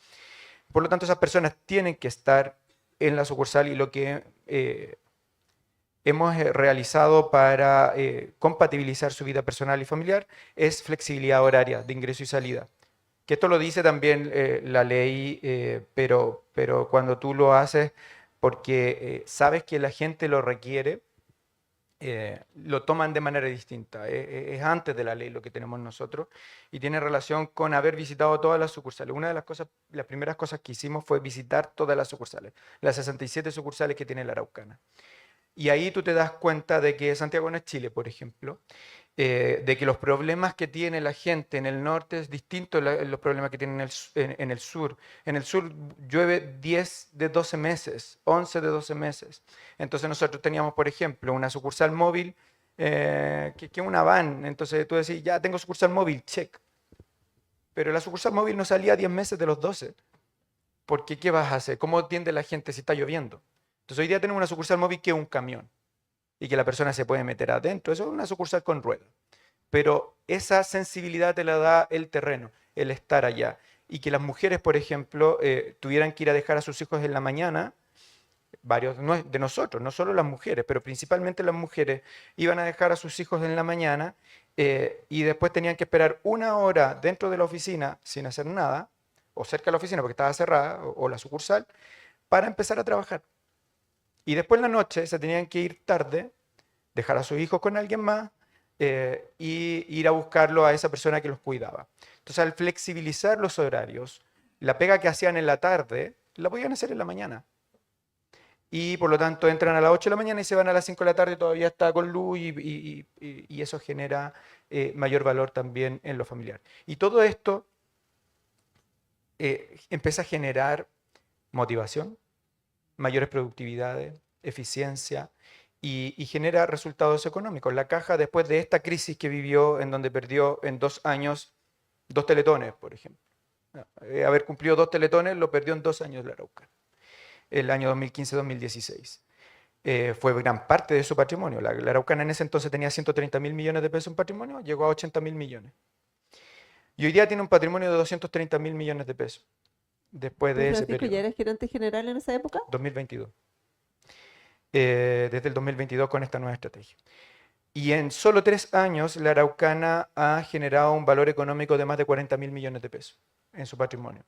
Por lo tanto, esas personas tienen que estar en la sucursal y lo que hemos realizado para compatibilizar su vida personal y familiar es flexibilidad horaria de ingreso y salida. que esto lo dice también la ley, pero cuando tú lo haces porque sabes que la gente lo requiere, lo toman de manera distinta. Es antes de la ley lo que tenemos nosotros y tiene relación con haber visitado todas las sucursales. Una de las primeras cosas que hicimos fue visitar todas las sucursales, las 67 sucursales que tiene la Araucana. Y ahí tú te das cuenta de que Santiago no es Chile, por ejemplo, de que los problemas que tiene la gente en el norte es distinto a los problemas que tienen en el sur. En el sur llueve 10 de 12 meses, 11 de 12 meses. Entonces nosotros teníamos, por ejemplo, una sucursal móvil que es una van. Entonces tú decís, ya tengo sucursal móvil, check. Pero la sucursal móvil no salía 10 meses de los 12. Porque ¿qué vas a hacer? ¿Cómo atiende la gente si está lloviendo? Entonces hoy día tenemos una sucursal móvil que es un camión y que la persona se puede meter adentro. Eso es una sucursal con ruedas. Pero esa sensibilidad te la da el terreno, el estar allá. Y que las mujeres, por ejemplo, tuvieran que ir a dejar a sus hijos en la mañana, varios de nosotros, no solo las mujeres, pero principalmente las mujeres, iban a dejar a sus hijos en la mañana y después tenían que esperar 1 hora dentro de la oficina sin hacer nada, o cerca de la oficina porque estaba cerrada, o la sucursal, para empezar a trabajar. Y después en la noche se tenían que ir tarde, dejar a sus hijos con alguien más y ir a buscarlo a esa persona que los cuidaba. Entonces, al flexibilizar los horarios, la pega que hacían en la tarde, la podían hacer en la mañana. Y por lo tanto entran a las 8 de la mañana y se van a las 5 de la tarde, todavía está con luz y eso genera mayor valor también en lo familiar. Y todo esto empieza a generar motivación, mayores productividades, eficiencia y genera resultados económicos. La Caja, después de esta crisis que vivió, en donde perdió en 2 años 2 teletones, por ejemplo. Haber cumplido 2 teletones lo perdió en 2 años la Araucana, el año 2015-2016. Fue gran parte de su patrimonio. La Araucana en ese entonces tenía 130.000 millones de pesos en patrimonio, llegó a 80.000 millones. Y hoy día tiene un patrimonio de 230.000 millones de pesos. Después de ese Francisco, periodo. ¿ya eres gerente general en esa época? 2022. Desde el 2022 con esta nueva estrategia. Y en solo 3 años, la Araucana ha generado un valor económico de más de 40.000 millones de pesos en su patrimonio.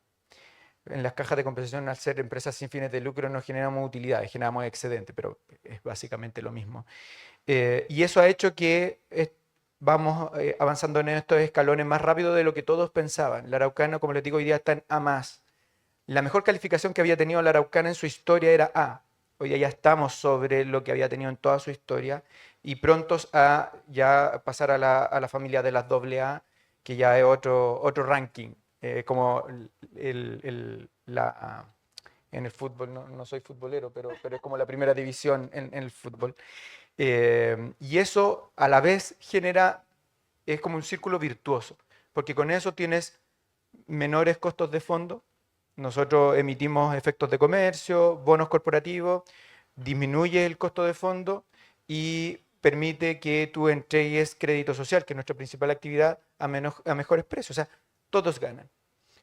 En las cajas de compensación, al ser empresas sin fines de lucro, no generamos utilidades, generamos excedente, pero es básicamente lo mismo. Y eso ha hecho que vamos avanzando en estos escalones más rápido de lo que todos pensaban. La Araucana, como les digo, hoy día está en A+. La mejor calificación que había tenido la Araucana en su historia era A. Hoy ya estamos sobre lo que había tenido en toda su historia y prontos a ya pasar a la familia de las AA, que ya es otro ranking, como en el fútbol, no soy futbolero, pero es como la primera división en el fútbol. Y eso a la vez es como un círculo virtuoso, porque con eso tienes menores costos de fondo. Nosotros emitimos efectos de comercio, bonos corporativos, disminuye el costo de fondo y permite que tú entregues crédito social, que es nuestra principal actividad, a mejores precios. O sea, todos ganan.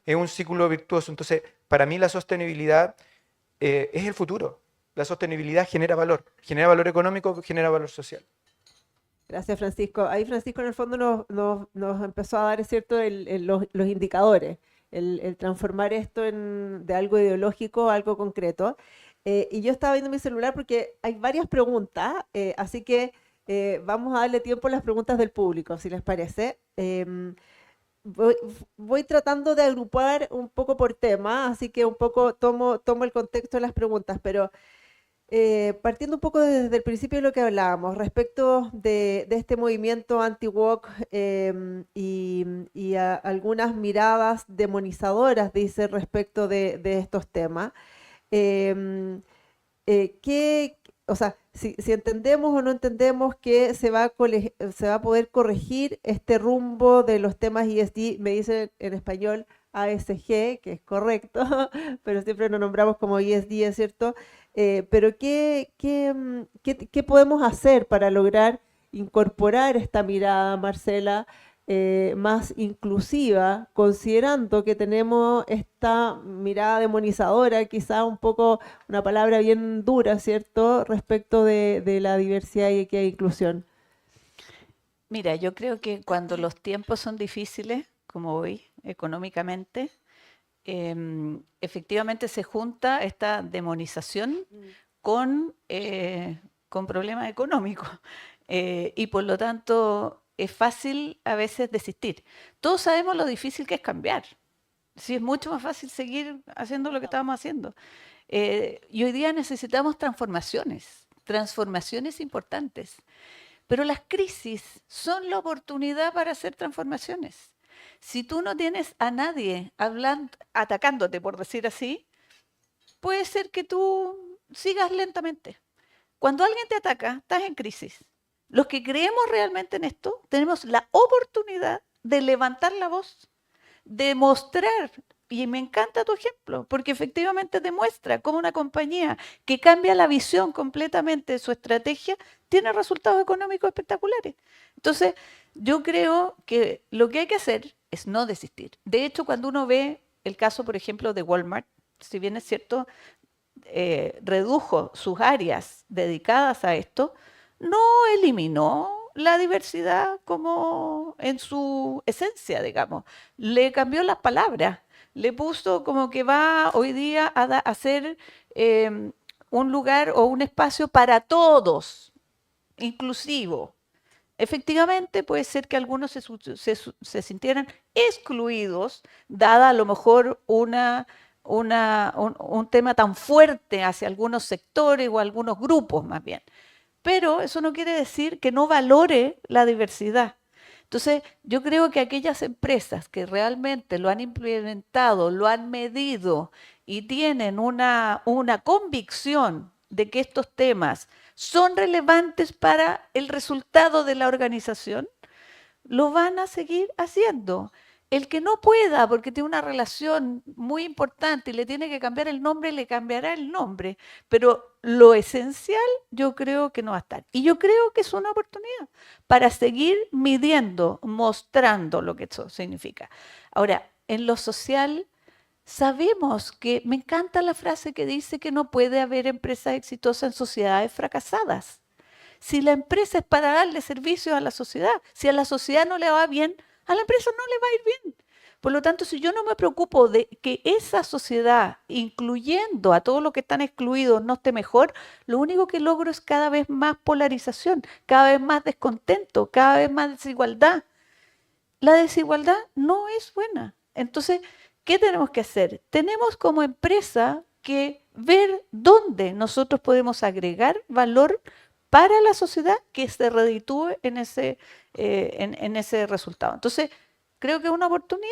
Es un círculo virtuoso. Entonces, para mí la sostenibilidad es el futuro. La sostenibilidad genera valor económico, genera valor social. Gracias, Francisco. Ahí Francisco en el fondo nos empezó a dar, es cierto, los indicadores, el transformar esto de algo ideológico a algo concreto. Y yo estaba viendo mi celular porque hay varias preguntas, así que vamos a darle tiempo a las preguntas del público, si les parece. Voy tratando de agrupar un poco por tema, así que un poco tomo el contexto de las preguntas, pero partiendo un poco desde el principio de lo que hablábamos, respecto de este movimiento anti-woke y algunas miradas demonizadoras, dice, respecto de estos temas. O sea, si entendemos o no entendemos que se va a poder corregir este rumbo de los temas ESG, me dicen en español ASG, que es correcto, pero siempre nos nombramos como ESG, ¿es cierto? Pero ¿qué podemos hacer para lograr incorporar esta mirada, Marcela, más inclusiva, considerando que tenemos esta mirada demonizadora, quizá un poco una palabra bien dura, ¿cierto?, respecto de la diversidad y equidad e inclusión? Mira, yo creo que cuando los tiempos son difíciles, como hoy, económicamente, efectivamente se junta esta demonización con problemas económicos. Y por lo tanto es fácil a veces desistir. Todos sabemos lo difícil que es cambiar. Sí, es mucho más fácil seguir haciendo lo que estábamos haciendo. Y hoy día necesitamos transformaciones importantes. Pero las crisis son la oportunidad para hacer transformaciones. Si tú no tienes a nadie atacándote, por decir así, puede ser que tú sigas lentamente. Cuando alguien te ataca, estás en crisis. Los que creemos realmente en esto, tenemos la oportunidad de levantar la voz, de mostrar, y me encanta tu ejemplo, porque efectivamente demuestra cómo una compañía que cambia la visión completamente de su estrategia tiene resultados económicos espectaculares. Entonces, yo creo que lo que hay que hacer es no desistir. De hecho, cuando uno ve el caso, por ejemplo, de Walmart, si bien es cierto, redujo sus áreas dedicadas a esto, no eliminó la diversidad como en su esencia, digamos. Le cambió las palabras, le puso como que va hoy día a ser un lugar o un espacio para todos, inclusivo. Efectivamente, puede ser que algunos se sintieran excluidos, dada a lo mejor un tema tan fuerte hacia algunos sectores o algunos grupos más bien. Pero eso no quiere decir que no valore la diversidad. Entonces, yo creo que aquellas empresas que realmente lo han implementado, lo han medido y tienen una convicción de que estos temas son relevantes para el resultado de la organización, lo van a seguir haciendo. El que no pueda, porque tiene una relación muy importante y le tiene que cambiar el nombre, le cambiará el nombre. Pero lo esencial yo creo que no va a estar. Y yo creo que es una oportunidad para seguir midiendo, mostrando lo que eso significa. Ahora, en lo social, sabemos que, me encanta la frase que dice que no puede haber empresas exitosas en sociedades fracasadas. Si la empresa es para darle servicios a la sociedad, si a la sociedad no le va bien, a la empresa no le va a ir bien. Por lo tanto, si yo no me preocupo de que esa sociedad, incluyendo a todos los que están excluidos, no esté mejor, lo único que logro es cada vez más polarización, cada vez más descontento, cada vez más desigualdad. La desigualdad no es buena. Entonces, ¿qué tenemos que hacer? Tenemos como empresa que ver dónde nosotros podemos agregar valor para la sociedad que se reditúe en ese resultado. Entonces, creo que es una oportunidad.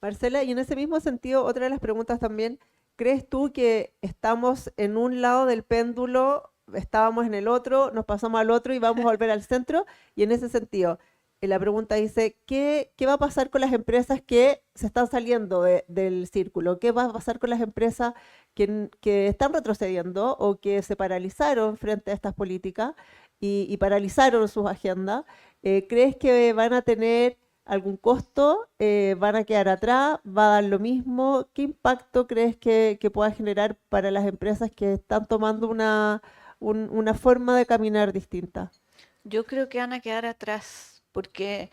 Marcela, y en ese mismo sentido, otra de las preguntas también, ¿crees tú que estamos en un lado del péndulo, estábamos en el otro, nos pasamos al otro y vamos a volver al centro? Y en ese sentido, la pregunta dice, ¿qué va a pasar con las empresas que se están saliendo del círculo? ¿Qué va a pasar con las empresas que están retrocediendo o que se paralizaron frente a estas políticas y paralizaron sus agendas? ¿Crees que van a tener algún costo? ¿Van a quedar atrás? ¿Va a dar lo mismo? ¿Qué impacto crees que pueda generar para las empresas que están tomando una forma de caminar distinta? Yo creo que van a quedar atrás, porque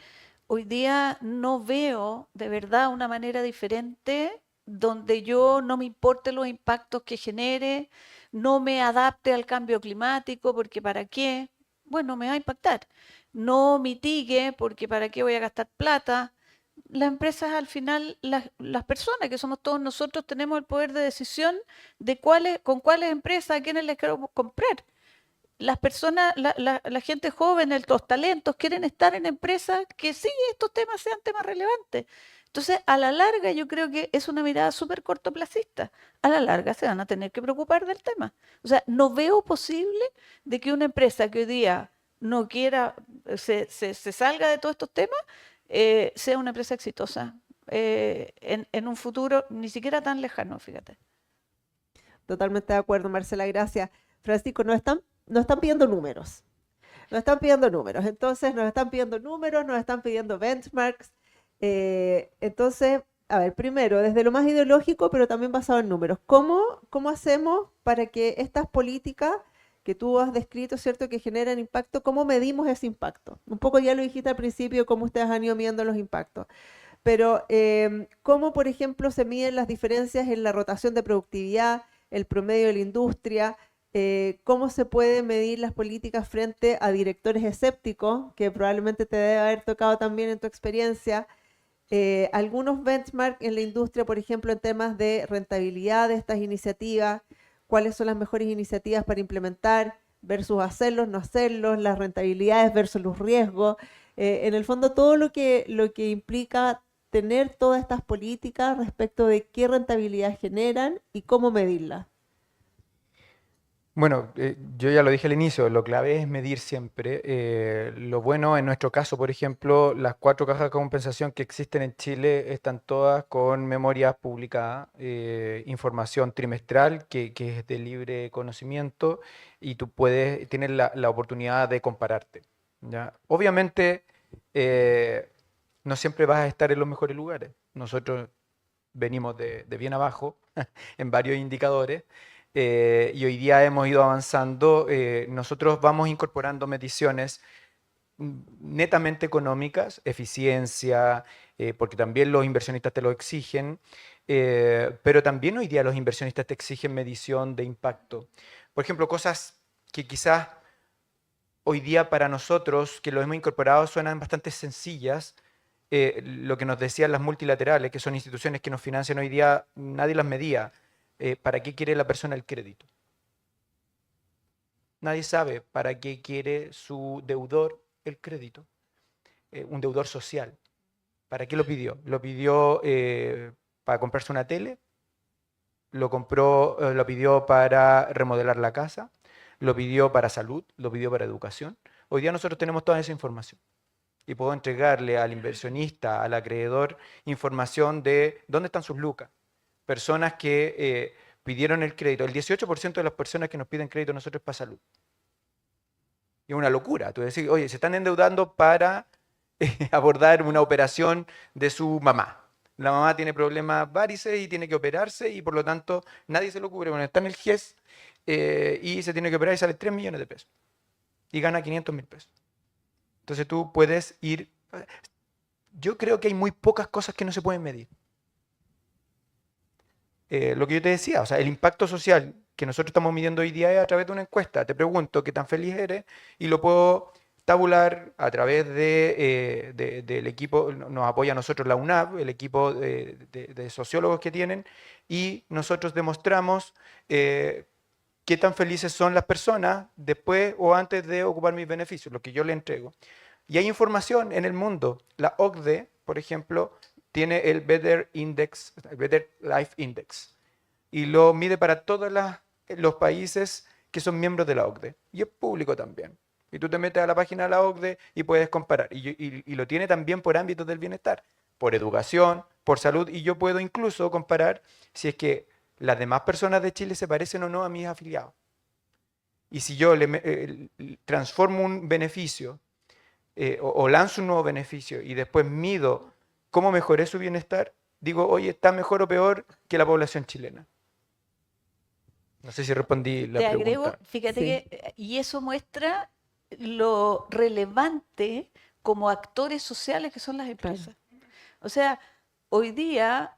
hoy día no veo de verdad una manera diferente donde yo no me importe los impactos que genere, no me adapte al cambio climático, porque ¿para qué? Bueno, me va a impactar. No mitigue, porque ¿para qué voy a gastar plata? Las empresas al final, las personas que somos todos nosotros, tenemos el poder de decisión de con cuáles empresas, a quiénes les queremos comprar. Las personas, la gente joven, los talentos, quieren estar en empresas que sí, estos temas sean temas relevantes. Entonces, a la larga, yo creo que es una mirada súper cortoplacista. A la larga se van a tener que preocupar del tema. O sea, no veo posible de que una empresa que hoy día no quiera, se salga de todos estos temas, sea una empresa exitosa en un futuro ni siquiera tan lejano, fíjate. Totalmente de acuerdo, Marcela, gracias. Francisco, nos están pidiendo números. Nos están pidiendo números. Entonces, nos están pidiendo números, nos están pidiendo benchmarks. Entonces, a ver, primero, desde lo más ideológico, pero también basado en números. ¿Cómo hacemos para que estas políticas que tú has descrito, ¿cierto?, que generan impacto, cómo medimos ese impacto? Un poco ya lo dijiste al principio, cómo ustedes han ido midiendo los impactos. pero ¿cómo, por ejemplo, se miden las diferencias en la rotación de productividad, el promedio de la industria? ¿Cómo se puede medir las políticas frente a directores escépticos, que probablemente te debe haber tocado también en tu experiencia? Algunos benchmarks en la industria, por ejemplo, en temas de rentabilidad de estas iniciativas, cuáles son las mejores iniciativas para implementar versus hacerlos, no hacerlos, las rentabilidades versus los riesgos. En el fondo, todo lo que implica tener todas estas políticas respecto de qué rentabilidad generan y cómo medirlas. Bueno, yo ya lo dije al inicio, lo clave es medir siempre. Lo bueno en nuestro caso, por ejemplo, las 4 cajas de compensación que existen en Chile están todas con memorias publicadas, información trimestral que es de libre conocimiento y tú tienes la oportunidad de compararte, ¿ya? Obviamente, no siempre vas a estar en los mejores lugares. Nosotros venimos de bien abajo en varios indicadores. Y hoy día hemos ido avanzando. Nosotros vamos incorporando mediciones netamente económicas, eficiencia, porque también los inversionistas te lo exigen, pero también hoy día los inversionistas te exigen medición de impacto. Por ejemplo, cosas que quizás hoy día para nosotros, que lo hemos incorporado, suenan bastante sencillas. Lo que nos decían las multilaterales, que son instituciones que nos financian hoy día, nadie las medía. ¿Para qué quiere la persona el crédito? Nadie sabe para qué quiere su deudor el crédito. Un deudor social. ¿Para qué lo pidió? Lo pidió para comprarse una tele, lo pidió para remodelar la casa, lo pidió para salud, lo pidió para educación. Hoy día nosotros tenemos toda esa información y puedo entregarle al inversionista, al acreedor, información de dónde están sus lucas. Personas que pidieron el crédito. El 18% de las personas que nos piden crédito a nosotros es para salud. Y es una locura. Tú decís, oye, se están endeudando para abordar una operación de su mamá. La mamá tiene problemas varices y tiene que operarse y por lo tanto nadie se lo cubre. Bueno, está en el GES y se tiene que operar y sale 3 millones de pesos. Y gana 500.000 pesos. Entonces tú puedes ir... Yo creo que hay muy pocas cosas que no se pueden medir. Lo que yo te decía, o sea, el impacto social que nosotros estamos midiendo hoy día es a través de una encuesta. Te pregunto qué tan feliz eres y lo puedo tabular a través del equipo, nos apoya a nosotros la UNAV, el equipo de sociólogos que tienen, y nosotros demostramos qué tan felices son las personas después o antes de ocupar mis beneficios, lo que yo le entrego. Y hay información en el mundo. La OCDE, por ejemplo, tiene el Better Life Index y lo mide para todos los países que son miembros de la OCDE y es público también. Y tú te metes a la página de la OCDE y puedes comparar. Y lo tiene también por ámbitos del bienestar, por educación, por salud. Y yo puedo incluso comparar si es que las demás personas de Chile se parecen o no a mis afiliados. Y si yo transformo un beneficio o lanzo un nuevo beneficio y después mido cómo mejoré su bienestar, digo, oye, está mejor o peor que la población chilena. No sé si respondí la pregunta. Te agrego, fíjate que, y eso muestra lo relevante como actores sociales que son las empresas. O sea, hoy día,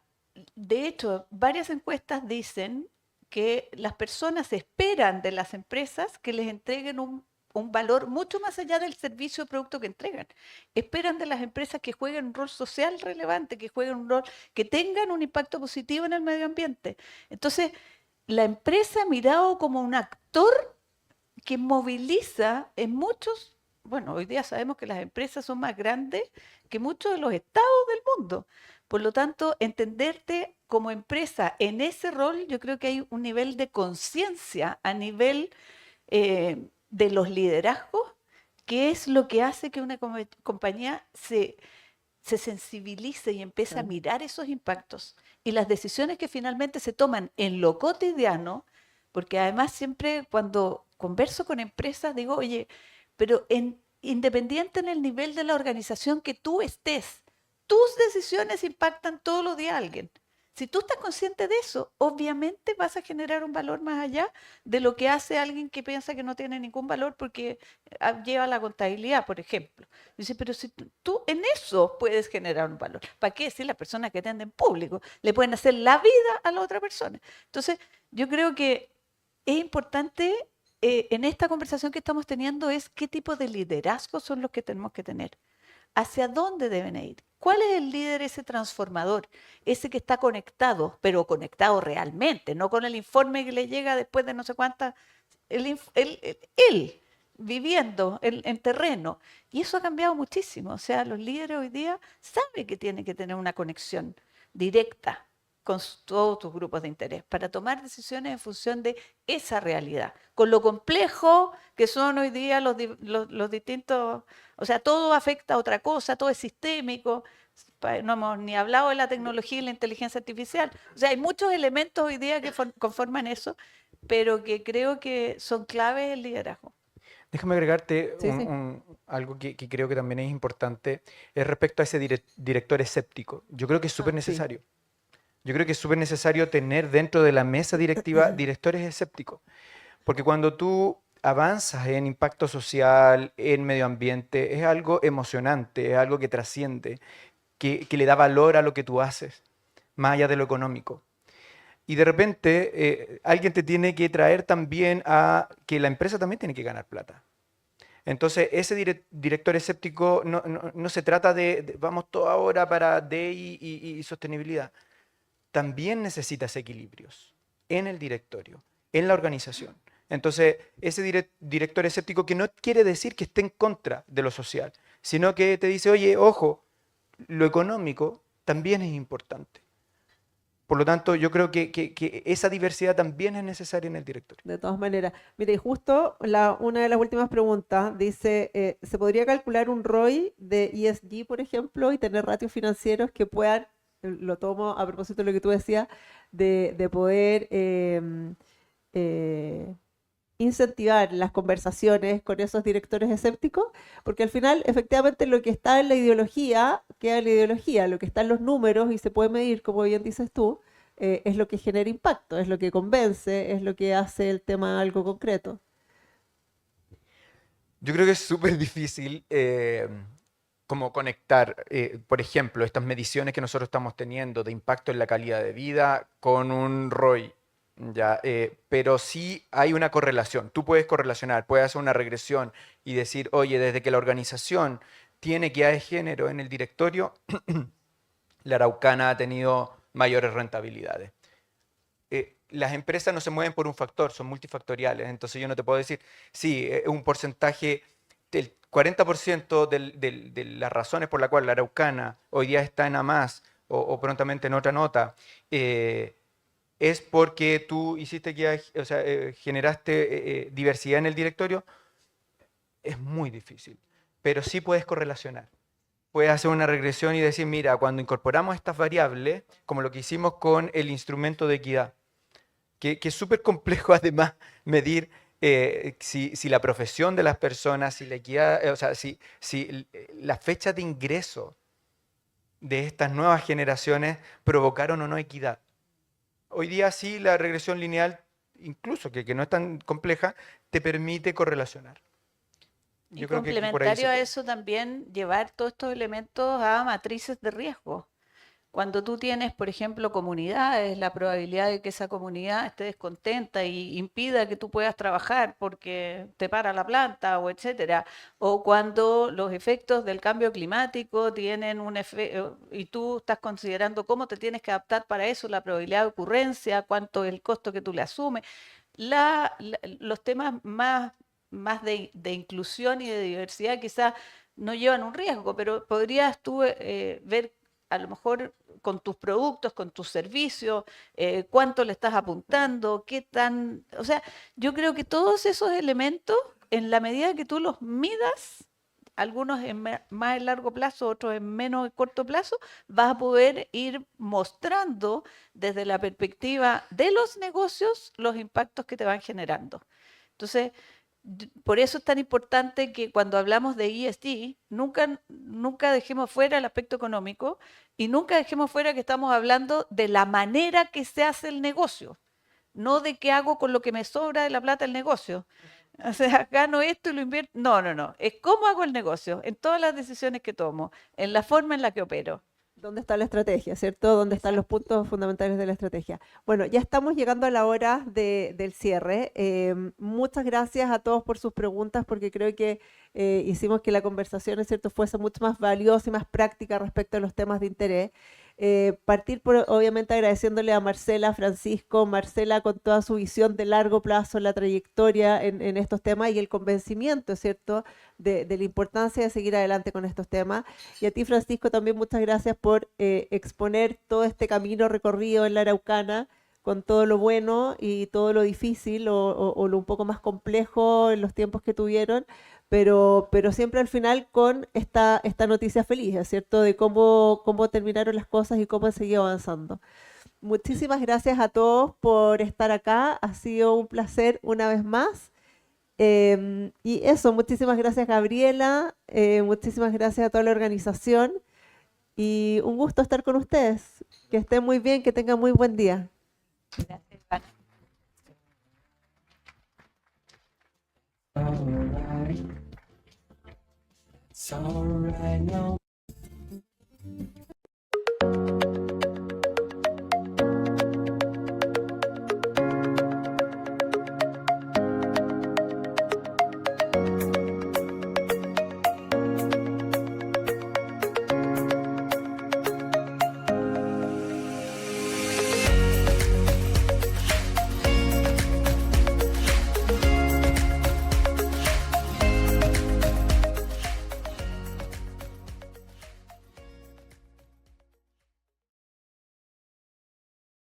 de hecho, varias encuestas dicen que las personas esperan de las empresas que les entreguen un valor mucho más allá del servicio o producto que entregan. Esperan de las empresas que jueguen un rol social relevante, que jueguen un rol, que tengan un impacto positivo en el medio ambiente. Entonces, la empresa mirado como un actor que moviliza en muchos, bueno, hoy día sabemos que las empresas son más grandes que muchos de los estados del mundo. Por lo tanto, entenderte como empresa en ese rol, yo creo que hay un nivel de conciencia a nivel de los liderazgos, que es lo que hace que una compañía se sensibilice y empiece a mirar esos impactos y las decisiones que finalmente se toman en lo cotidiano, porque además siempre cuando converso con empresas digo, oye, pero independiente en el nivel de la organización que tú estés, tus decisiones impactan todos los días a alguien. Si tú estás consciente de eso, obviamente vas a generar un valor más allá de lo que hace alguien que piensa que no tiene ningún valor porque lleva la contabilidad, por ejemplo. Dice, pero si tú en eso puedes generar un valor, ¿para qué decir las personas que atienden en público? Le pueden hacer la vida a la otra persona. Entonces, yo creo que es importante en esta conversación que estamos teniendo es qué tipo de liderazgo son los que tenemos que tener. ¿Hacia dónde deben ir? ¿Cuál es el líder ese transformador? Ese que está conectado, pero conectado realmente, no con el informe que le llega después de no sé cuántas, él viviendo en terreno. Y eso ha cambiado muchísimo. O sea, los líderes hoy día saben que tienen que tener una conexión directa con todos tus grupos de interés para tomar decisiones en función de esa realidad, con lo complejo que son hoy día los distintos, o sea, todo afecta a otra cosa, todo es sistémico, no hemos ni hablado de la tecnología y la inteligencia artificial, o sea, hay muchos elementos hoy día que conforman eso, pero que creo que son claves del liderazgo. Déjame agregarte Sí, sí. algo que creo que también es importante, es respecto a ese director escéptico. Yo creo que es súper Sí. necesario. Yo creo que es súper necesario tener dentro de la mesa directiva directores escépticos, porque cuando tú avanzas en impacto social, en medio ambiente, es algo emocionante, es algo que trasciende, que le da valor a lo que tú haces, más allá de lo económico. Y de repente alguien te tiene que traer también a que la empresa también tiene que ganar plata. Entonces, ese director escéptico no se trata de vamos todo ahora para DEI y sostenibilidad. También necesitas equilibrios en el directorio, en la organización. Entonces, ese director escéptico que no quiere decir que esté en contra de lo social, sino que te dice, oye, ojo, lo económico también es importante. Por lo tanto, yo creo que esa diversidad también es necesaria en el directorio. De todas maneras. Mire, y justo una de las últimas preguntas dice, ¿se podría calcular un ROI de ESG, por ejemplo, y tener ratios financieros que puedan, lo tomo a propósito de lo que tú decías, de poder incentivar las conversaciones con esos directores escépticos? Porque al final, efectivamente, lo que está en la ideología, queda en la ideología, lo que está en los números y se puede medir, como bien dices tú, es lo que genera impacto, es lo que convence, es lo que hace el tema algo concreto. Yo creo que es súper difícil como conectar, por ejemplo, estas mediciones que nosotros estamos teniendo de impacto en la calidad de vida con un ROI. ¿Ya? Pero sí hay una correlación. Tú puedes correlacionar, puedes hacer una regresión y decir, oye, desde que la organización tiene equidad de género en el directorio, la Araucana ha tenido mayores rentabilidades. Las empresas no se mueven por un factor, son multifactoriales. Entonces yo no te puedo decir, sí, un porcentaje del 40% de las razones por las cuales la Araucana hoy día está en A+, o prontamente en otra nota, es porque tú hiciste que, o sea, generaste diversidad en el directorio. Es muy difícil, pero sí puedes correlacionar. Puedes hacer una regresión y decir, mira, cuando incorporamos estas variables, como lo que hicimos con el instrumento de equidad, que es súper complejo además medir si la profesión de las personas, si la equidad, o sea, si la fecha de ingreso de estas nuevas generaciones provocaron o no equidad. Hoy día sí, la regresión lineal, incluso que no es tan compleja, te permite correlacionar. Y Yo creo que por ahí complementario a puede. eso también llevar todos estos elementos a matrices de riesgo. Cuando tú tienes, por ejemplo, comunidades, la probabilidad de que esa comunidad esté descontenta y impida que tú puedas trabajar porque te para la planta o etcétera, o cuando los efectos del cambio climático tienen un efecto y tú estás considerando cómo te tienes que adaptar para eso, la probabilidad de ocurrencia, cuánto es el costo que tú le asumes, los temas más de inclusión y de diversidad quizás no llevan un riesgo, pero podrías tú ver a lo mejor con tus productos, con tus servicios, cuánto le estás apuntando, qué tan... O sea, yo creo que todos esos elementos, en la medida que tú los midas, algunos en más en largo plazo, otros en menos en corto plazo, vas a poder ir mostrando desde la perspectiva de los negocios los impactos que te van generando. Entonces, Por eso es tan importante que cuando hablamos de ESG, nunca dejemos fuera el aspecto económico y nunca dejemos fuera que estamos hablando de la manera que se hace el negocio, no de qué hago con lo que me sobra de la plata del negocio. O sea, gano esto y lo invierto. No, no, no. Es cómo hago el negocio, en todas las decisiones que tomo, en la forma en la que opero. ¿Dónde está la estrategia, cierto? ¿Dónde están los puntos fundamentales de la estrategia? Bueno, ya estamos llegando a la hora del cierre. Muchas gracias a todos por sus preguntas, porque creo que hicimos que la conversación, ¿es cierto?, fuese mucho más valiosa y más práctica respecto a los temas de interés. Partir por, obviamente, agradeciéndole a Marcela, Francisco, Marcela con toda su visión de largo plazo, la trayectoria en estos temas y el convencimiento, ¿cierto?, de la importancia de seguir adelante con estos temas. Y a ti, Francisco, también muchas gracias por exponer todo este camino recorrido en la Araucana, con todo lo bueno y todo lo difícil o lo un poco más complejo en los tiempos que tuvieron, pero siempre al final con esta noticia feliz, ¿es cierto?, de cómo terminaron las cosas y cómo han seguido avanzando. Muchísimas gracias a todos por estar acá, ha sido un placer una vez más. Y eso, muchísimas gracias, Gabriela, muchísimas gracias a toda la organización y un gusto estar con ustedes. Que estén muy bien, que tengan muy buen día. Gracias, Ivana. It's alright, no